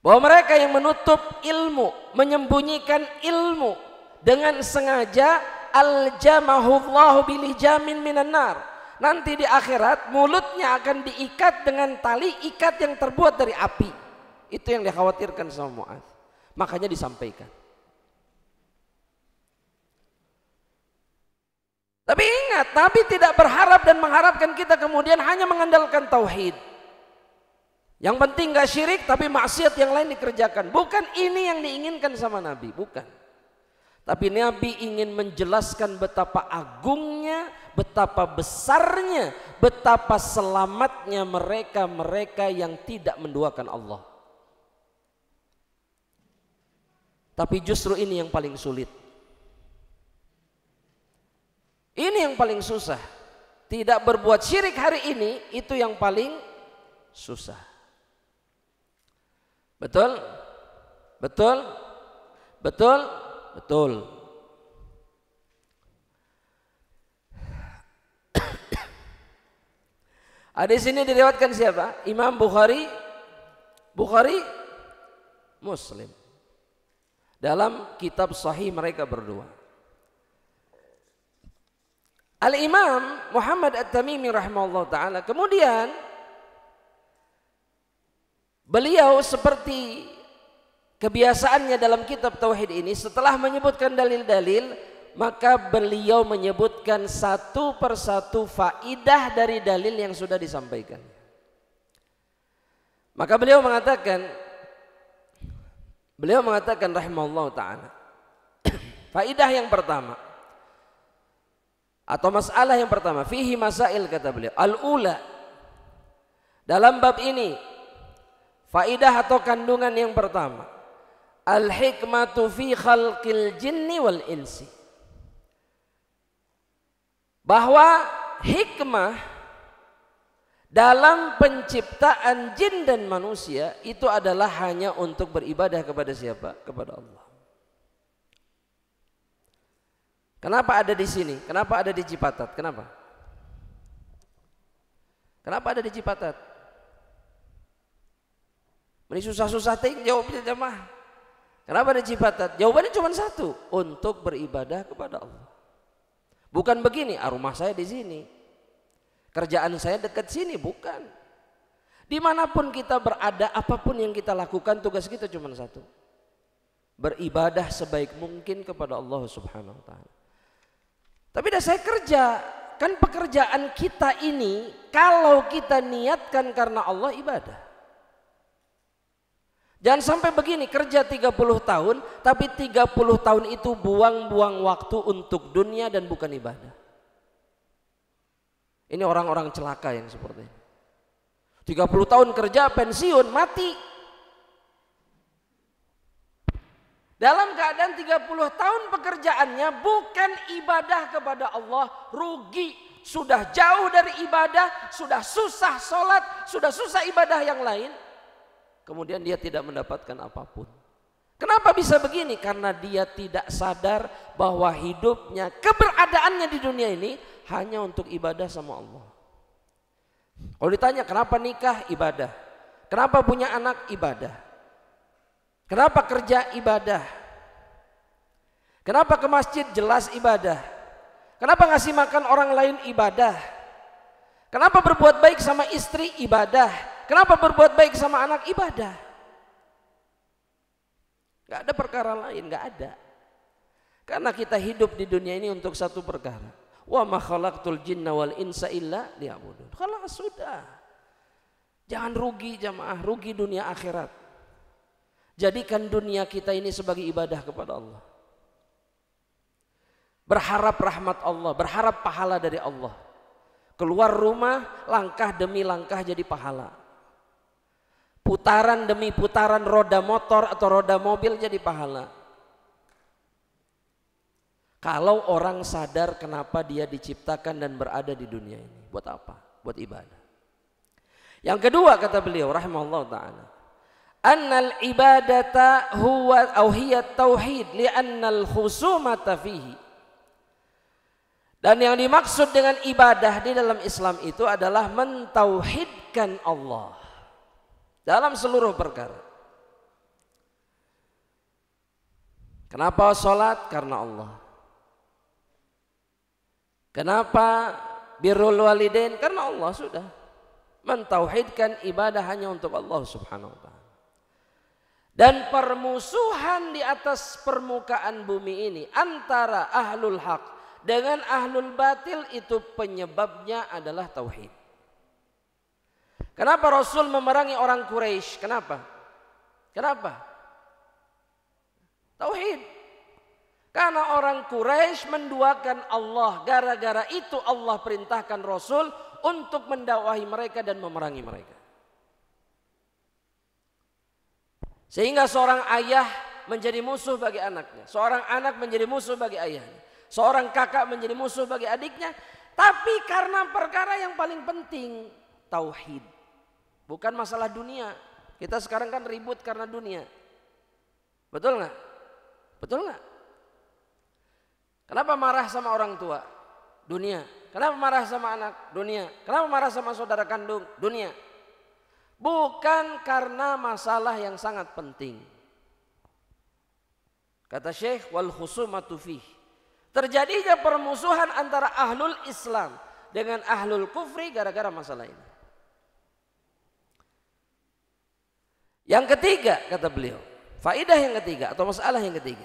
Bahwa mereka yang menutup ilmu, menyembunyikan ilmu dengan sengaja, aljamahullahu bilijamin minan nar. Nanti di akhirat mulutnya akan diikat dengan tali ikat yang terbuat dari api. Itu yang dikhawatirkan sama Mu'adz. Makanya disampaikan. Tapi ingat, Nabi tidak berharap dan mengharapkan kita kemudian hanya mengandalkan tauhid. Yang penting gak syirik, tapi maksiat yang lain dikerjakan. Bukan ini yang diinginkan sama Nabi, bukan. Tapi Nabi ingin menjelaskan betapa agungnya, betapa besarnya, betapa selamatnya mereka yang tidak menduakan Allah. Tapi justru ini yang paling sulit. Ini yang paling susah. Tidak berbuat syirik hari ini, itu yang paling susah. Betul? Betul? Betul? Betul. Hadis ini diriwayatkan siapa? Imam Bukhari, Muslim. Dalam kitab sahih mereka berdua. Al-Imam Muhammad At-Tamimi rahimahullah ta'ala, kemudian beliau seperti kebiasaannya dalam kitab Tauhid ini, setelah menyebutkan dalil-dalil, maka beliau menyebutkan satu persatu faidah dari dalil yang sudah disampaikan. Maka beliau mengatakan, Beliau mengatakan rahimahullah ta'ala, faidah yang pertama atau masalah yang pertama, fihi masail, kata beliau, al-ula, dalam bab ini faidah atau kandungan yang pertama, al-hikmatu fi khalqil jinni wal insi, bahwa hikmah dalam penciptaan jin dan manusia itu adalah hanya untuk beribadah kepada siapa? Kepada Allah. Kenapa ada di sini? Kenapa ada di Cipatat? Kenapa? Kenapa ada di Cipatat? Ini susah-susah ting jawabnya jemaah. Kenapa di Cipatat? Jawabannya cuma satu, untuk beribadah kepada Allah. Bukan begini, rumah saya di sini, kerjaan saya dekat sini, bukan. Dimanapun kita berada, apapun yang kita lakukan, tugas kita cuma satu, beribadah sebaik mungkin kepada Allah Subhanahu wa ta'ala. Tapi dah saya kerja, kan pekerjaan kita ini kalau kita niatkan karena Allah, ibadah. Jangan sampai begini, kerja 30 tahun tapi 30 tahun itu buang-buang waktu untuk dunia dan bukan ibadah. Ini orang-orang celaka yang seperti ini. 30 tahun kerja, pensiun, mati. Dalam keadaan 30 tahun pekerjaannya bukan ibadah kepada Allah, rugi. Sudah jauh dari ibadah, sudah susah sholat, sudah susah ibadah yang lain. Kemudian dia tidak mendapatkan apapun. Kenapa bisa begini? Karena dia tidak sadar bahwa hidupnya, keberadaannya di dunia ini hanya untuk ibadah sama Allah. Kalau ditanya kenapa nikah, ibadah. Kenapa punya anak, ibadah. Kenapa kerja, ibadah. Kenapa ke masjid, jelas ibadah. Kenapa ngasih makan orang lain, ibadah. Kenapa berbuat baik sama istri, ibadah. Kenapa berbuat baik sama anak, ibadah. Gak ada perkara lain, gak ada. Karena kita hidup di dunia ini untuk satu perkara. Wa ma khalaqtul jinna wal insa illa liya'budun. Kalau sudah, jangan rugi jamaah, rugi dunia akhirat. Jadikan dunia kita ini sebagai ibadah kepada Allah. Berharap rahmat Allah, berharap pahala dari Allah. Keluar rumah, langkah demi langkah jadi pahala. Putaran demi putaran roda motor atau roda mobil jadi pahala. Kalau orang sadar kenapa dia diciptakan dan berada di dunia ini, buat apa? Buat ibadah. Yang kedua kata beliau rahimahullah ta'ala, annal ibadata huwa auhiyat tauhid li'annal khusumata fihi. Dan yang dimaksud dengan ibadah di dalam Islam itu adalah mentauhidkan Allah dalam seluruh perkara. Kenapa sholat? Karena Allah. Kenapa birrul walidain? Karena Allah sudah. Mentauhidkan ibadah hanya untuk Allah Subhanahu wa ta'ala. Dan permusuhan di atas permukaan bumi ini antara ahlul haq dengan ahlul batil itu penyebabnya adalah tauhid. Kenapa Rasul memerangi orang Quraisy? Kenapa? Kenapa? Tauhid. Karena orang Quraisy menduakan Allah, gara-gara itu Allah perintahkan Rasul untuk mendakwahi mereka dan memerangi mereka. Sehingga seorang ayah menjadi musuh bagi anaknya, seorang anak menjadi musuh bagi ayahnya, seorang kakak menjadi musuh bagi adiknya, tapi karena perkara yang paling penting, tauhid. Bukan masalah dunia. Kita sekarang kan ribut karena dunia. Betul nggak? Betul nggak? Kenapa marah sama orang tua? Dunia. Kenapa marah sama anak? Dunia. Kenapa marah sama saudara kandung? Dunia. Bukan karena masalah yang sangat penting. Kata Syekh, wal khusumatu fih. Terjadinya permusuhan antara ahlul Islam dengan ahlul kufri gara-gara masalah ini. Yang ketiga kata beliau, faidah yang ketiga atau masalah yang ketiga,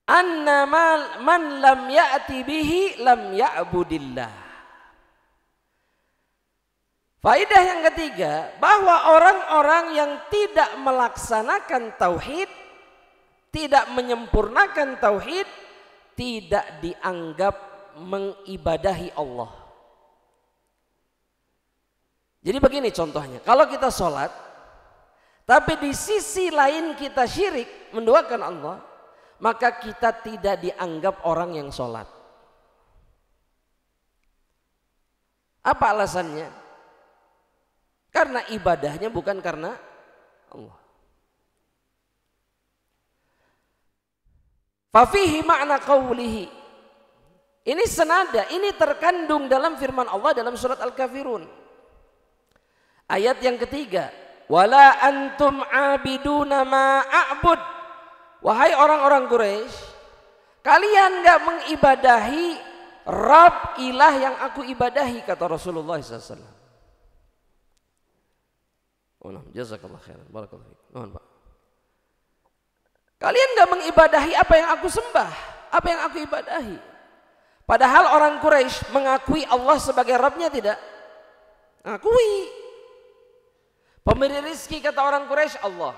anna man lam ya'ti bihi lam ya'budillah. Faedah yang ketiga, bahwa orang-orang yang tidak melaksanakan tauhid, tidak menyempurnakan tauhid, tidak dianggap mengibadahi Allah. Jadi begini contohnya, kalau kita sholat, tapi di sisi lain kita syirik, menduakan Allah, maka kita tidak dianggap orang yang sholat. Apa alasannya? Karena ibadahnya bukan karena Allah. Fafihi makna qawlihi. Ini senada, ini terkandung dalam firman Allah dalam surat Al-Kafirun. Ayat yang ketiga. Wala antum abiduna ma a'bud. Wahai orang-orang Quraisy, kalian enggak mengibadahi Rabb ilah yang aku ibadahi, kata Rasulullah SAW. Jazakallah khairan. Barakallahu fiik. Mohon Pak. Kalian enggak mengibadahi apa yang aku sembah, apa yang aku ibadahi. Padahal orang Quraisy mengakui Allah sebagai Rabbnya tidak? Akui. Pemberi rizki kata orang Quraisy Allah.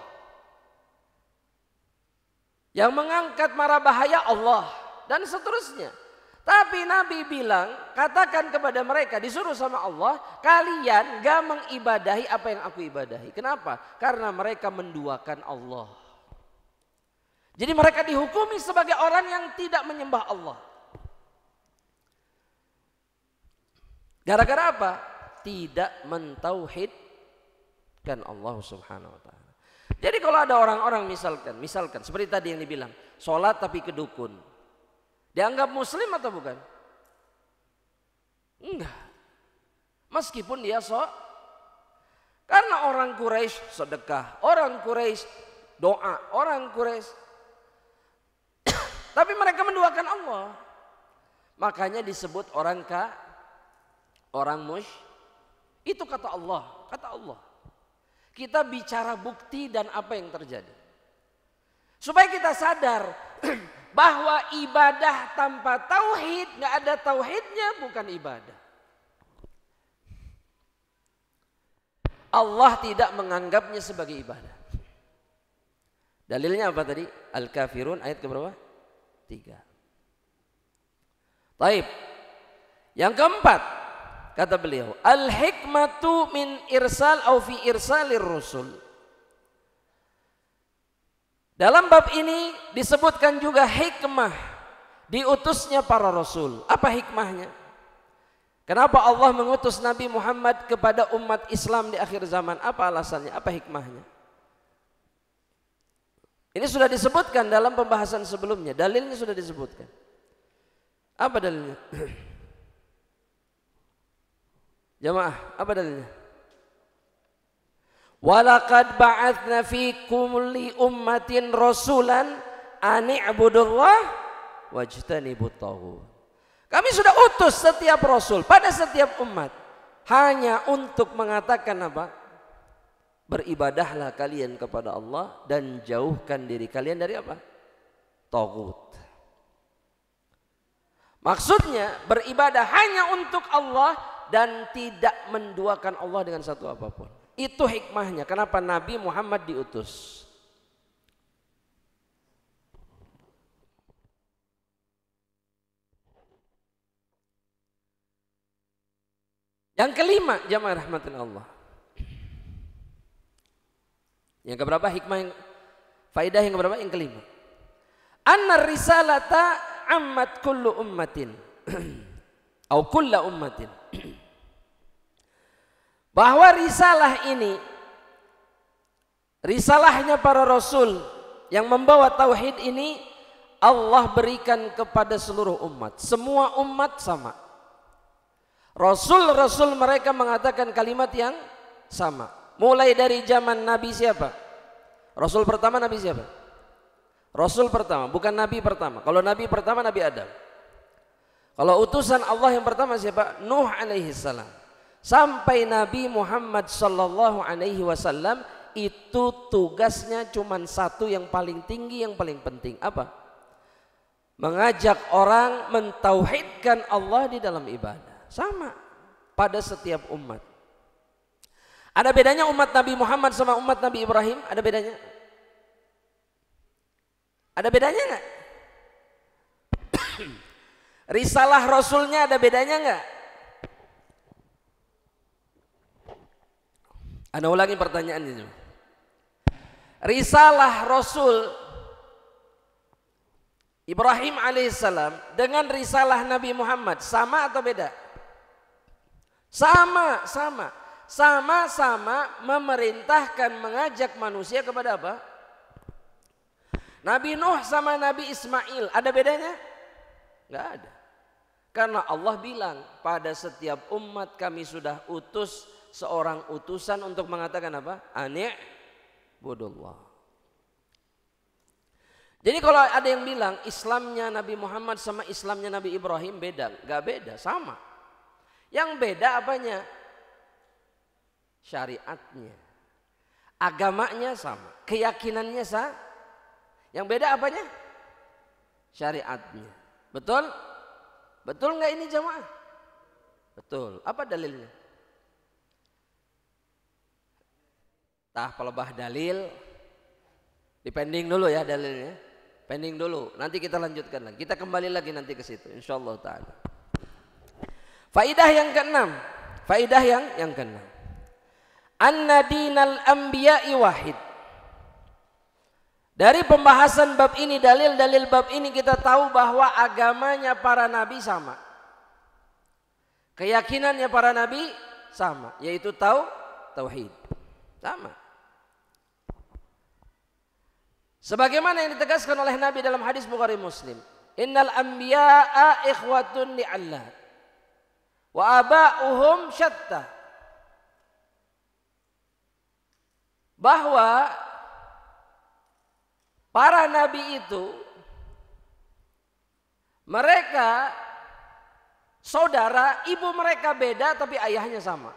Yang mengangkat mara bahaya Allah dan seterusnya. Tapi Nabi bilang, katakan kepada mereka, disuruh sama Allah, kalian gak mengibadahi apa yang aku ibadahi. Kenapa? Karena mereka menduakan Allah. Jadi mereka dihukumi sebagai orang yang tidak menyembah Allah. Gara-gara apa? Tidak mentauhidkan Allah Subhanahu wa ta'ala. Jadi kalau ada orang-orang misalkan seperti tadi yang dibilang, sholat tapi ke dukun. Dianggap muslim atau bukan? Enggak. Meskipun dia karena orang Quraisy sedekah, orang Quraisy doa, orang Quraisy tapi mereka menduakan Allah. Makanya disebut orang itu kata Allah. Kita bicara bukti dan apa yang terjadi. Supaya kita sadar bahwa ibadah tanpa tauhid, nggak ada tauhidnya, bukan ibadah. Allah tidak menganggapnya sebagai ibadah. Dalilnya apa tadi? Al-Kafirun ayat keberapa? 3. Taib. Yang keempat, kata beliau, al-hikmatu min irsal au fi irsalir rusul. Dalam bab ini disebutkan juga hikmah diutusnya para rasul. Apa hikmahnya? Kenapa Allah mengutus Nabi Muhammad kepada umat Islam di akhir zaman? Apa alasannya? Apa hikmahnya? Ini sudah disebutkan dalam pembahasan sebelumnya. Dalilnya sudah disebutkan. Apa dalilnya? Jamaah, apa dalilnya? Walaqad ba'atsna fi kulli ummatin rasulan an i'budullah wajtanibut taghut. Kami sudah utus setiap rasul pada setiap umat hanya untuk mengatakan apa? Beribadahlah kalian kepada Allah dan jauhkan diri kalian dari apa? Taghut. Maksudnya beribadah hanya untuk Allah dan tidak menduakan Allah dengan satu apapun. Itu hikmahnya kenapa Nabi Muhammad diutus. Yang kelima, jamaah rahmatin Allah. Yang keberapa hikmah faedah yang keberapa? Yang kelima. Anna risalata ammat kullu ummatin. Atau kulla ummatin. Bahwa risalah ini, risalahnya para rasul yang membawa tauhid ini Allah berikan kepada seluruh umat. Semua umat sama. Rasul-rasul mereka mengatakan kalimat yang sama. Mulai dari zaman Nabi siapa? Rasul pertama Nabi siapa? Rasul pertama, bukan Nabi pertama. Kalau Nabi pertama Nabi Adam. Kalau utusan Allah yang pertama siapa? Nuh alaihi salam. Sampai Nabi Muhammad sallallahu alaihi wasallam itu tugasnya cuma satu yang paling tinggi, yang paling penting. Apa? Mengajak orang mentauhidkan Allah di dalam ibadah. Sama pada setiap umat. Ada bedanya umat Nabi Muhammad sama umat Nabi Ibrahim? Ada bedanya? Ada bedanya nggak? Risalah Rasulnya ada bedanya nggak? Anda ulangi pertanyaan itu. Risalah Rasul Ibrahim alaihissalam dengan risalah Nabi Muhammad sama atau beda? Sama, sama. Sama-sama memerintahkan mengajak manusia kepada apa? Nabi Nuh sama Nabi Ismail ada bedanya? Enggak ada. Karena Allah bilang pada setiap umat kami sudah utus seorang utusan untuk mengatakan apa? Ani'budullah. Jadi kalau ada yang bilang Islamnya Nabi Muhammad sama Islamnya Nabi Ibrahim beda, enggak beda, sama. Yang beda apanya? Syariatnya, agamanya sama, keyakinannya sama. Yang beda apanya? Syariatnya. Betul? Betul nggak ini jamaah? Betul. Apa dalilnya? Pelebah dalil, dipending dulu ya dalilnya, pending dulu. Nanti kita lanjutkan lagi. Kita kembali lagi nanti ke situ, insyaallah taala. Faidah yang keenam, faidah yang keenam. Anna dinal anbiya'i wahid. Dari pembahasan bab ini, dalil-dalil bab ini kita tahu bahwa agamanya para nabi sama. Keyakinannya para nabi sama, yaitu tauhid. Sama. Sebagaimana yang ditegaskan oleh Nabi dalam hadis Bukhari Muslim, innal anbiya'a ikhwatun li'allah wa aba'uhum syatta. Bahwa para nabi itu mereka saudara, ibu mereka beda tapi ayahnya sama.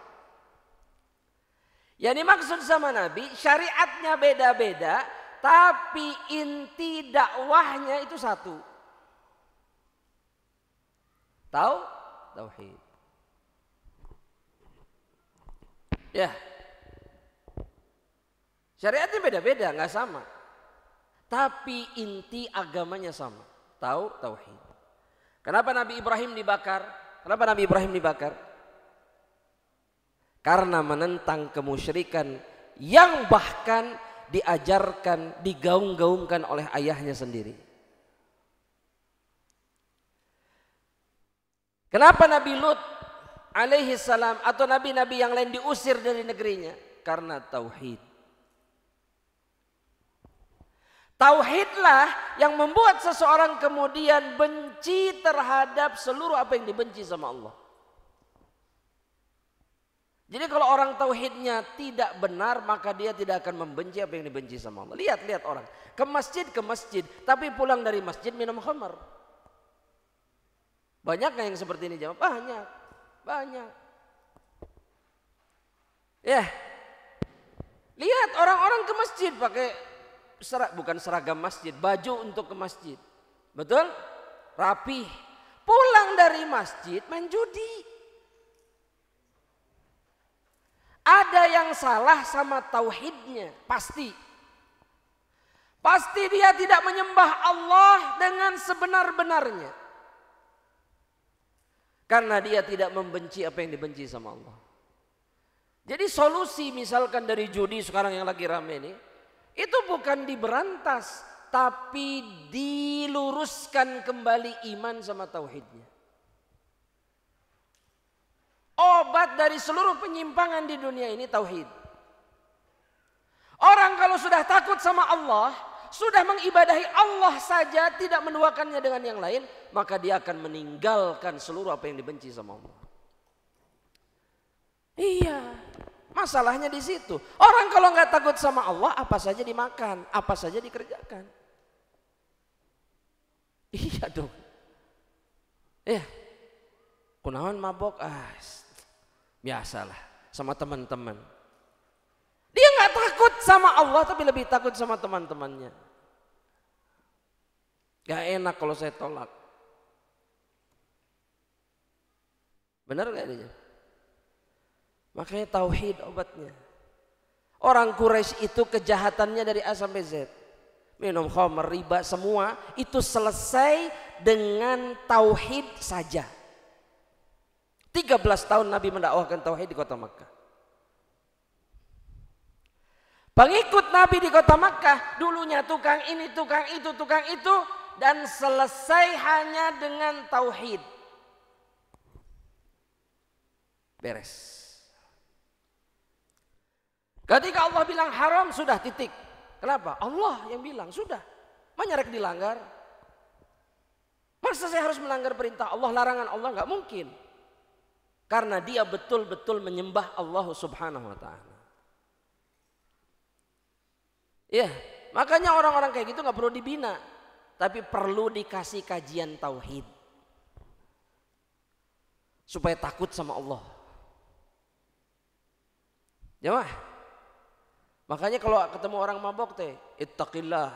Yang dimaksud sama nabi, syariatnya beda-beda tapi inti dakwahnya itu satu. Tauhid. Ya. Syariatnya beda-beda, nggak sama. Tapi inti agamanya sama. Tauhid. Kenapa Nabi Ibrahim dibakar? Kenapa Nabi Ibrahim dibakar? Karena menentang kemusyrikan yang bahkan diajarkan, digaung-gaungkan oleh ayahnya sendiri. Kenapa Nabi Lut alaihi salam atau nabi-nabi yang lain diusir dari negerinya? Karena tauhid. Tauhidlah yang membuat seseorang kemudian benci terhadap seluruh apa yang dibenci sama Allah. Jadi kalau orang tauhidnya tidak benar, maka dia tidak akan membenci apa yang dibenci sama Allah. Lihat orang ke masjid, tapi pulang dari masjid minum khamar. Banyak nggak yang seperti ini jamaah? Banyak. Ya, lihat orang-orang ke masjid pakai bukan seragam masjid, baju untuk ke masjid. Betul? Rapi. Pulang dari masjid main judi. Ada yang salah sama tauhidnya, pasti. Pasti dia tidak menyembah Allah dengan sebenar-benarnya. Karena dia tidak membenci apa yang dibenci sama Allah. Jadi solusi misalkan dari judi sekarang yang lagi rame ini, itu bukan diberantas, tapi diluruskan kembali iman sama tauhidnya. Obat dari seluruh penyimpangan di dunia ini tauhid. Orang kalau sudah takut sama Allah, sudah mengibadahi Allah saja, tidak menduakannya dengan yang lain, maka dia akan meninggalkan seluruh apa yang dibenci sama Allah. Iya. Masalahnya di situ. Orang kalau nggak takut sama Allah, apa saja dimakan, apa saja dikerjakan. Iya dong. Kunaon mabok, biasalah sama teman-teman. Dia nggak takut sama Allah, tapi lebih takut sama teman-temannya. Gak enak kalau saya tolak. Benar nggak ini? Makanya tauhid obatnya. Orang Quraisy itu kejahatannya dari A sampai Z. Minum khamr, riba, semua itu selesai dengan tauhid saja. 13 tahun Nabi mendakwahkan tauhid di kota Makkah. Pengikut Nabi di kota Makkah dulunya tukang ini, tukang itu, dan selesai hanya dengan tauhid. Beres. Ketika Allah bilang haram, sudah titik. Kenapa? Allah yang bilang, sudah. Menyerek dilanggar. Masa saya harus melanggar perintah Allah, larangan Allah? Enggak mungkin. Karena dia betul-betul menyembah Allah subhanahu wa ta'ala. Ya, makanya orang-orang kayak gitu gak perlu dibina. Tapi perlu dikasih kajian tauhid. Supaya takut sama Allah. Jamaah. Makanya kalau ketemu orang mabok teh, ittaqillah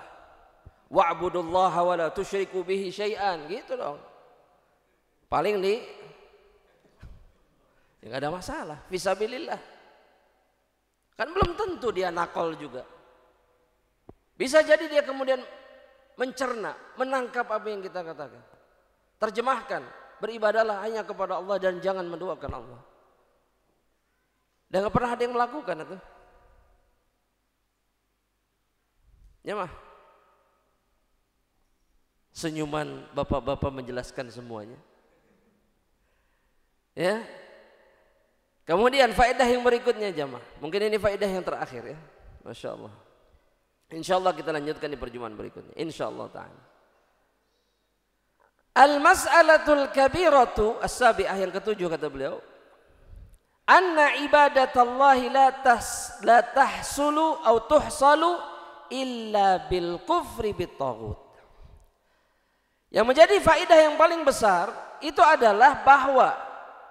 wa'budullaha wa la tusyriku bihi syai'an, gitu dong. Paling ya enggak ada masalah, fisabilillah. Kan belum tentu dia nakal juga. Bisa jadi dia kemudian mencerna, menangkap apa yang kita katakan. Terjemahkan, beribadahlah hanya kepada Allah dan jangan menduakan Allah. Dan enggak pernah ada yang melakukan itu. Ya mah. Senyuman bapak-bapak menjelaskan semuanya. Ya. Kemudian faedah yang berikutnya jamaah. Mungkin ini faedah yang terakhir ya. Masya Allah. Insya Allah kita lanjutkan di perjumpaan berikutnya. Insya Allah ta'ala. Al-mas'alatul kabiratu as-sabi'ah, yang ketujuh kata beliau. Anna ibadatallahi la tahsulu atau tuhsalu illa bil kufri bit taghut. Yang menjadi faedah yang paling besar itu adalah bahwa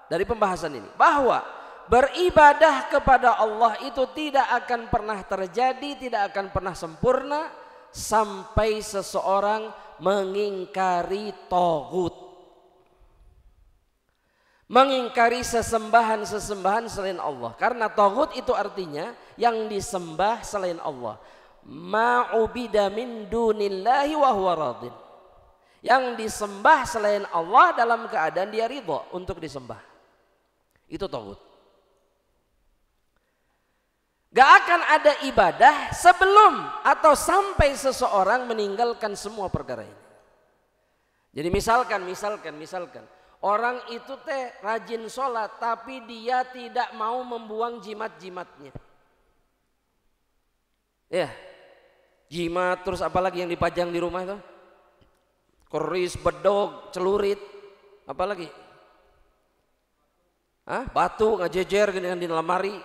dari pembahasan ini, bahwa beribadah kepada Allah itu tidak akan pernah terjadi, tidak akan pernah sempurna sampai seseorang mengingkari taghut, mengingkari sesembahan-sesembahan selain Allah. Karena taghut itu artinya yang disembah selain Allah. Ma'ubida min dunillahi wa huwa radin. Yang disembah selain Allah dalam keadaan dia ridha untuk disembah. Itu taghut. Gak akan ada ibadah sebelum atau sampai seseorang meninggalkan semua perkara ini. Jadi misalkan orang itu teh rajin sholat tapi dia tidak mau membuang jimat-jimatnya. Ya. Jimat, terus apalagi yang dipajang di rumah itu? Keris, bedog, celurit, apalagi? Batu ngejejer di lemari,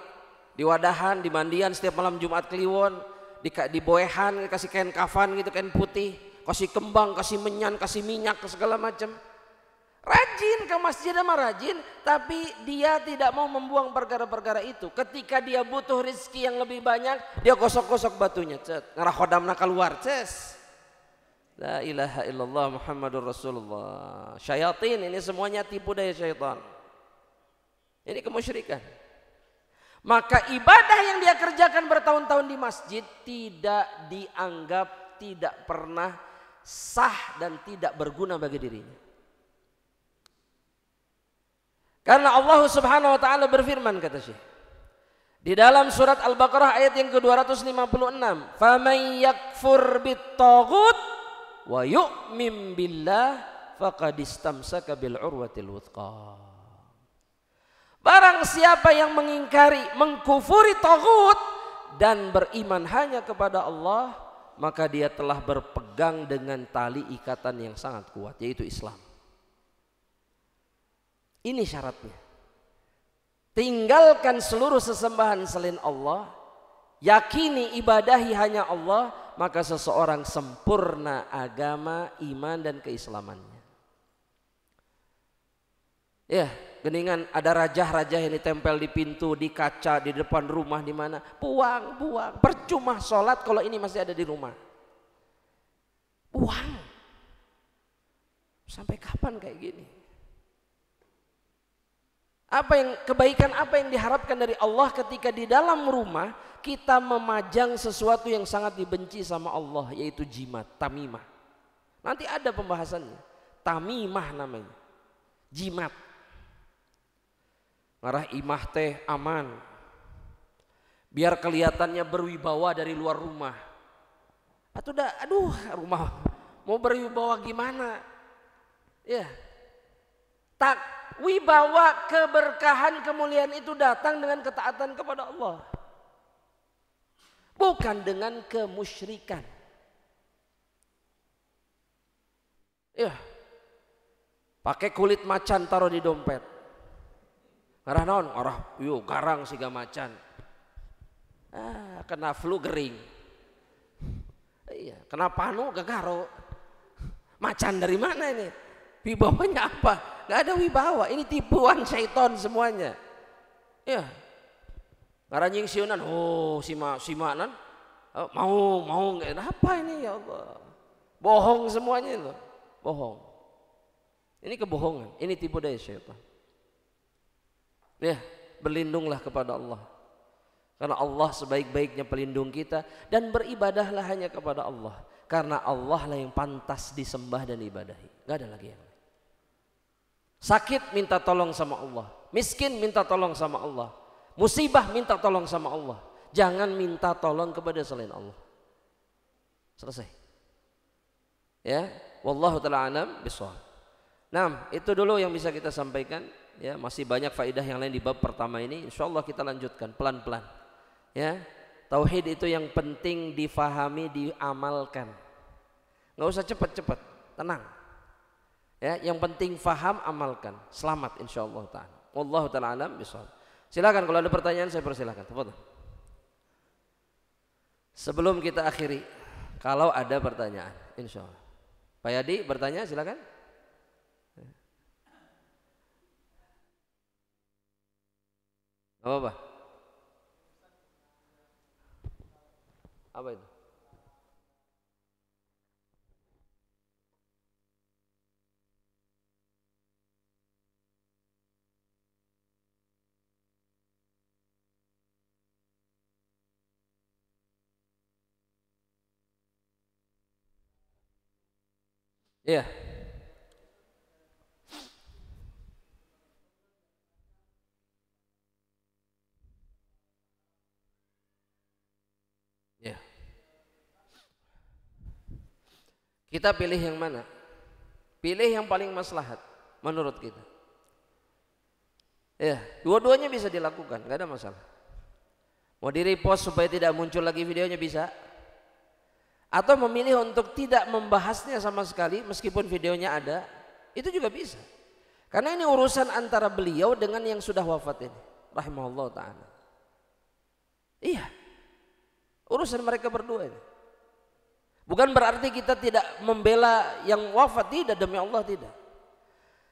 di wadahan, di mandian setiap malam Jumat Kliwon, di boehan kasih kain kafan gitu, kain putih, kasih kembang, kasih menyan, kasih minyak, segala macam. Rajin ke masjid sama rajin, tapi dia tidak mau membuang perkara-perkara itu. Ketika dia butuh rezeki yang lebih banyak, dia gosok-gosok batunya, ngarah khodamna keluar, La ilaha illallah Muhammadur Rasulullah. Syayatin ini semuanya tipu daya syaitan. Ini kemusyrikan. Maka ibadah yang dia kerjakan bertahun-tahun di masjid tidak dianggap, tidak pernah sah dan tidak berguna bagi dirinya. Karena Allah subhanahu wa ta'ala berfirman, kata Syekh, di dalam surat Al-Baqarah ayat yang ke-256, "Faman yakfur bit-taghut wa yu'min billah faqad istamsaka bil urwatil wuthqa." Barang siapa yang mengingkari, mengkufuri taghut dan beriman hanya kepada Allah, maka dia telah berpegang dengan tali ikatan yang sangat kuat, yaitu Islam. Ini syaratnya. Tinggalkan seluruh sesembahan selain Allah, yakini ibadahi hanya Allah, maka seseorang sempurna agama, iman dan keislamannya. Ya, geningan ada raja-raja yang ditempel di pintu, di kaca, di depan rumah, di mana? Buang. Percuma sholat kalau ini masih ada di rumah. Buang. Sampai kapan kayak gini? Kebaikan apa yang diharapkan dari Allah ketika di dalam rumah kita memajang sesuatu yang sangat dibenci sama Allah, yaitu jimat, tamimah. Nanti ada pembahasannya. Tamimah namanya. Jimat. Ngarah imah teh aman. Biar kelihatannya berwibawa dari luar rumah. Aduh, rumah mau berwibawa gimana? Ya. Tak wibawa keberkahan kemuliaan itu datang dengan ketaatan kepada Allah, bukan dengan kemusyrikan. Ya, pakai kulit macan taruh di dompet. Ngarah naon? Ngarah yuk garang siga macan. Kena flu gering. Iya, kena panu gagaro. Macan dari mana ini? Wibawanya apa? Gak ada wibawa. Ini tipuan syaitan semuanya. Ya. Ngaranying siunan. Oh, simanan. Mau nggak? Apa ini ya Allah? Bohong semuanya itu. Bohong. Ini kebohongan. Ini tipu daya syaitan. Ya, berlindunglah kepada Allah. Karena Allah sebaik-baiknya pelindung kita, dan beribadahlah hanya kepada Allah. Karena Allah lah yang pantas disembah dan ibadahi. Gak ada lagi yang lain. Sakit minta tolong sama Allah, miskin minta tolong sama Allah, musibah minta tolong sama Allah. Jangan minta tolong kepada selain Allah. Selesai. Ya, wallahu taala alam bishawab. Nah, itu dulu yang bisa kita sampaikan. Ya, masih banyak faedah yang lain di bab pertama ini. Insyaallah kita lanjutkan pelan-pelan. Ya, tauhid itu yang penting difahami, diamalkan. Nggak usah cepat-cepat, tenang. Ya, yang penting faham, amalkan. Selamat insyaallah taala. Wallahu taala alam bishawab. Silakan kalau ada pertanyaan saya persilakan. Tafadhol. Sebelum kita akhiri, kalau ada pertanyaan, insyaallah. Pak Yadi bertanya silakan. Apa? Apa itu? Iya. Ya. Kita pilih yang mana? Pilih yang paling maslahat menurut kita. Ya, dua-duanya bisa dilakukan, nggak ada masalah. Mau di-repost supaya tidak muncul lagi videonya bisa. Atau memilih untuk tidak membahasnya sama sekali meskipun videonya ada, itu juga bisa. Karena ini urusan antara beliau dengan yang sudah wafat ini, rahimahullah ta'ala. Iya, urusan mereka berdua ini. Bukan berarti kita tidak membela yang wafat, tidak, demi Allah tidak.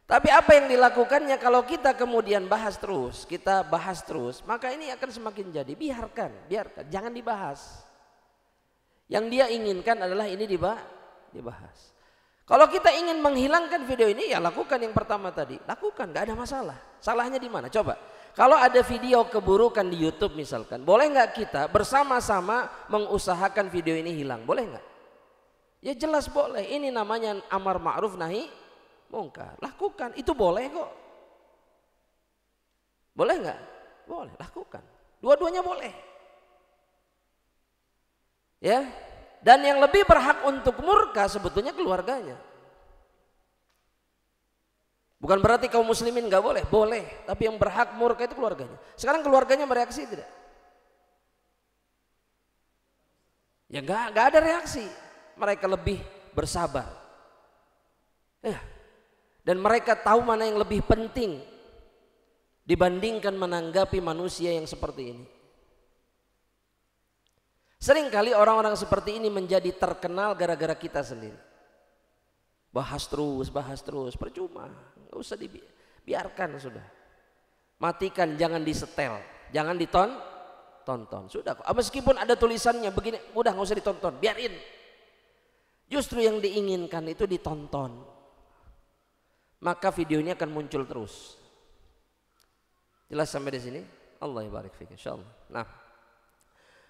Tapi apa yang dilakukannya kalau kita kemudian bahas terus, kita bahas terus, maka ini akan semakin jadi. Biarkan, jangan dibahas. Yang dia inginkan adalah ini dibahas. Kalau kita ingin menghilangkan video ini, ya lakukan yang pertama tadi. Lakukan, gak ada masalah. Salahnya di mana? Coba. Kalau ada video keburukan di YouTube misalkan, boleh nggak kita bersama-sama mengusahakan video ini hilang? Boleh nggak? Ya jelas boleh. Ini namanya amar ma'ruf nahi mungkar. Lakukan, itu boleh kok. Boleh nggak? Boleh, lakukan. Dua-duanya boleh. Ya, dan yang lebih berhak untuk murka sebetulnya keluarganya. Bukan berarti kaum muslimin nggak boleh, boleh. Tapi yang berhak murka itu keluarganya. Sekarang keluarganya mereaksi tidak? Ya nggak ada reaksi. Mereka lebih bersabar. Ya. Dan mereka tahu mana yang lebih penting dibandingkan menanggapi manusia yang seperti ini. Seringkali orang-orang seperti ini menjadi terkenal gara-gara kita sendiri. Bahas terus, percuma. Nggak usah dibiarkan sudah. Matikan, jangan disetel, jangan ditonton. Sudah, meskipun ada tulisannya begini, udah nggak usah ditonton, biarin. Justru yang diinginkan itu ditonton. Maka videonya akan muncul terus. Jelas sampai di sini? Allah barik fik insyaallah. Nah,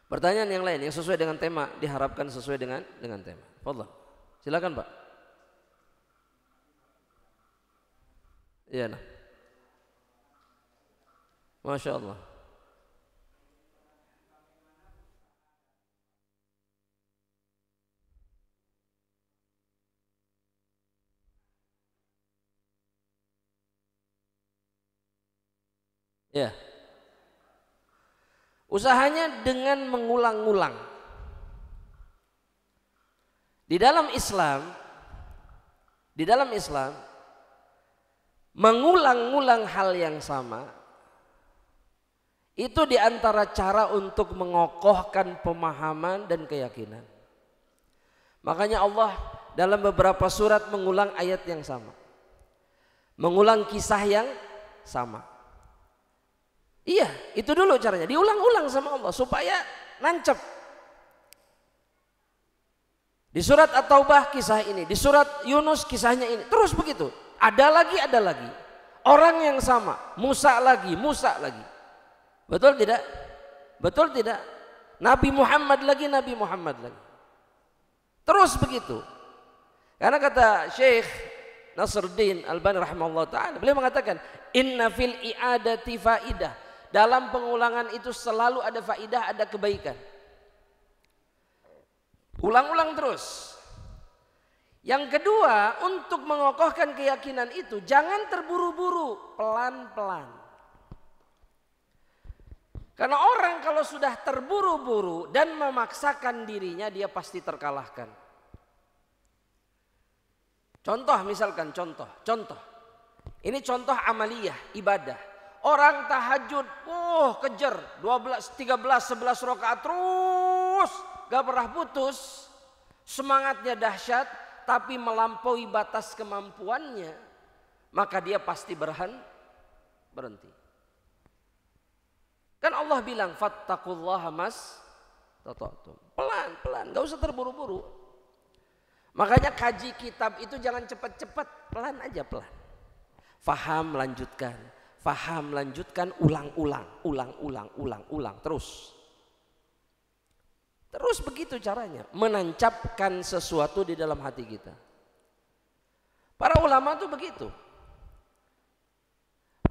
pertanyaan yang lain yang sesuai dengan tema, diharapkan sesuai dengan tema. Fadhil. Silakan, Pak. Iya, nah. Masya Allah. Ya. Usahanya dengan mengulang-ulang. Di dalam Islam, mengulang-ulang hal yang sama itu diantara cara untuk mengokohkan pemahaman dan keyakinan. Makanya Allah dalam beberapa surat mengulang ayat yang sama, mengulang kisah yang sama. Iya, itu dulu caranya, diulang-ulang sama Allah supaya nancep. Di surat At-Taubah kisah ini, di surat Yunus kisahnya ini, terus begitu. Ada lagi. Orang yang sama, Musa lagi. Betul tidak? Betul tidak? Nabi Muhammad lagi. Terus begitu. Karena kata Syekh Nasruddin Albani rahimahullah ta'ala, beliau mengatakan, inna fil i'adati faidah. Dalam pengulangan itu selalu ada faidah, ada kebaikan. Ulang-ulang terus. Yang kedua, untuk mengokohkan keyakinan itu jangan terburu-buru, pelan-pelan. Karena orang kalau sudah terburu-buru dan memaksakan dirinya, dia pasti terkalahkan. Contoh. Ini contoh amaliyah, ibadah. Orang tahajud, kejar 12, 13, 11 rakaat terus, gak pernah putus. Semangatnya dahsyat, tapi melampaui batas kemampuannya, maka dia pasti berhenti. Kan Allah bilang fattaqullaha mastata'tum. Pelan-pelan, gak usah terburu-buru. Makanya kaji kitab itu jangan cepat-cepat, pelan aja, pelan. Faham, lanjutkan, ulang, terus begitu caranya menancapkan sesuatu di dalam hati kita. Para ulama tuh begitu.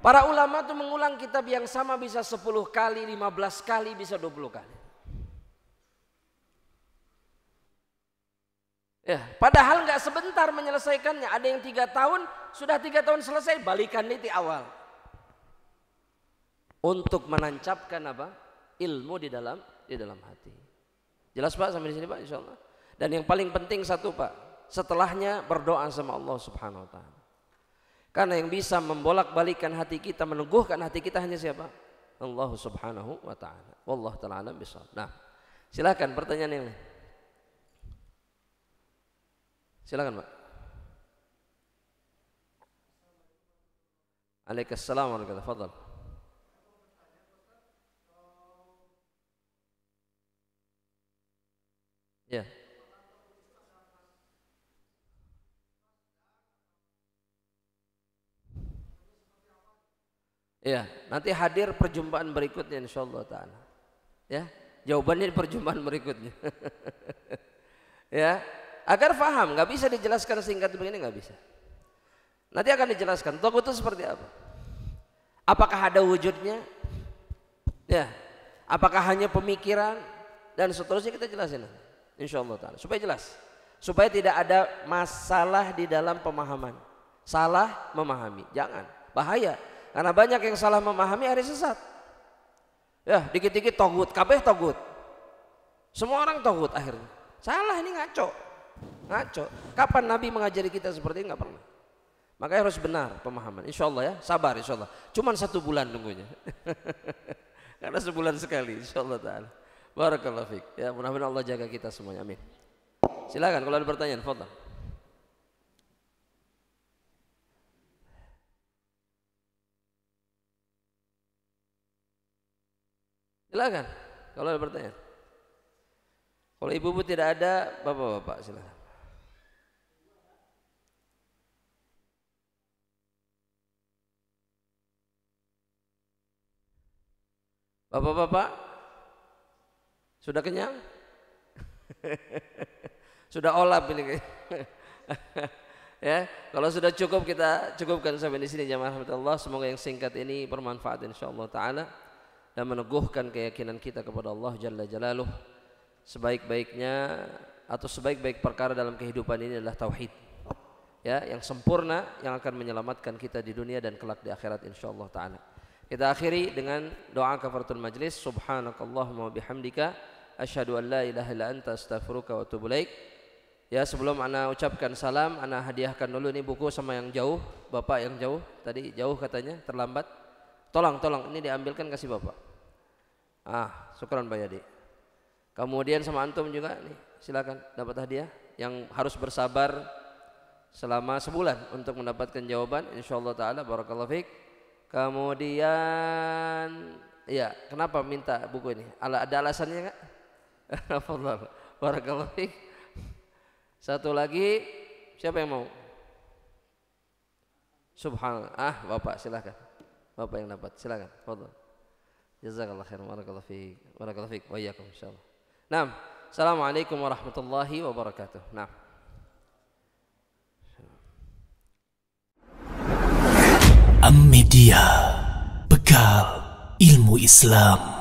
Para ulama tuh mengulang kitab yang sama bisa 10 kali, 15 kali, bisa 20 kali. Ya, padahal nggak sebentar menyelesaikannya. Ada yang 3 tahun, sudah 3 tahun selesai, balikan di awal. Untuk menancapkan apa? Ilmu di dalam hati. Jelas Pak sampai di sini Pak insyaallah. Dan yang paling penting satu Pak, setelahnya berdoa sama Allah Subhanahu wa taala. Karena yang bisa membolak-balikan hati kita, meneguhkan hati kita hanya siapa? Allah Subhanahu wa taala. Wallahu taala alam bisawab. Nah, silakan pertanyaan yang lain. Silakan Pak. Waalaikumsalam warahmatullahi wabarakatuh. Ya. Ya, nanti hadir perjumpaan berikutnya insyaallah taala. Ya, jawabannya di perjumpaan berikutnya. Ya, agar paham, nggak bisa dijelaskan singkat begini, nggak bisa. Nanti akan dijelaskan tauhid itu seperti apa. Apakah ada wujudnya? Ya, apakah hanya pemikiran dan seterusnya kita jelasin. Insyaallah taala supaya jelas, supaya tidak ada masalah di dalam pemahaman, salah memahami, jangan, bahaya, karena banyak yang salah memahami hari sesat. Ya, dikit-dikit togut, kabeh togut, semua orang togut akhirnya, salah, ini ngaco. Kapan Nabi mengajari kita seperti ini? Nggak pernah. Makanya harus benar pemahaman, insyaallah ya, sabar insyaallah, cuman 1 bulan nunggunya. Karena sebulan sekali insyaallah taala. Barakallahu fiik. Ya, mudah-mudahan Allah jaga kita semuanya. Amin. Silakan kalau ada pertanyaan, fadhil. Silakan kalau ada pertanyaan. Kalau ibu-ibu tidak ada, bapak-bapak silakan. Bapak-bapak sudah kenyang? Sudah olap ini. Ya, kalau sudah cukup kita cukupkan sampai di sini jamaah rahmatullah. Semoga yang singkat ini bermanfaat insyaallah taala dan meneguhkan keyakinan kita kepada Allah jalla jalaluh. Sebaik-baiknya atau sebaik-baik perkara dalam kehidupan ini adalah tauhid. Ya, yang sempurna yang akan menyelamatkan kita di dunia dan kelak di akhirat insyaallah taala. Kita akhiri dengan doa kafaratul majlis. Subhanakallahumma wa bihamdika asyhadu an la ilaha illa anta astaghfiruka wa atubu ilaik. Ya, sebelum ana ucapkan salam, ana hadiahkan dulu ini buku sama yang jauh, Bapak yang jauh, tadi jauh katanya, terlambat. Tolong ini diambilkan kasih Bapak. Syukran Pak Yadi. Kemudian sama antum juga nih, silakan dapat hadiah yang harus bersabar selama sebulan untuk mendapatkan jawaban insyaallah taala. Barakallahu fiik. Kemudian ya, kenapa minta buku ini? Ada alasannya enggak? Barakallahu fiik. Satu lagi, siapa yang mau? Subhanallah. Bapak silakan. Bapak yang dapat, silakan. Fadhil. Jazakallahu khairan. Barakallahu fiik. Barakallahu fiik wa iyyakum insyaallah. Naam. Assalamualaikum warahmatullahi wabarakatuh. Naam. Am Media, bekal ilmu Islam.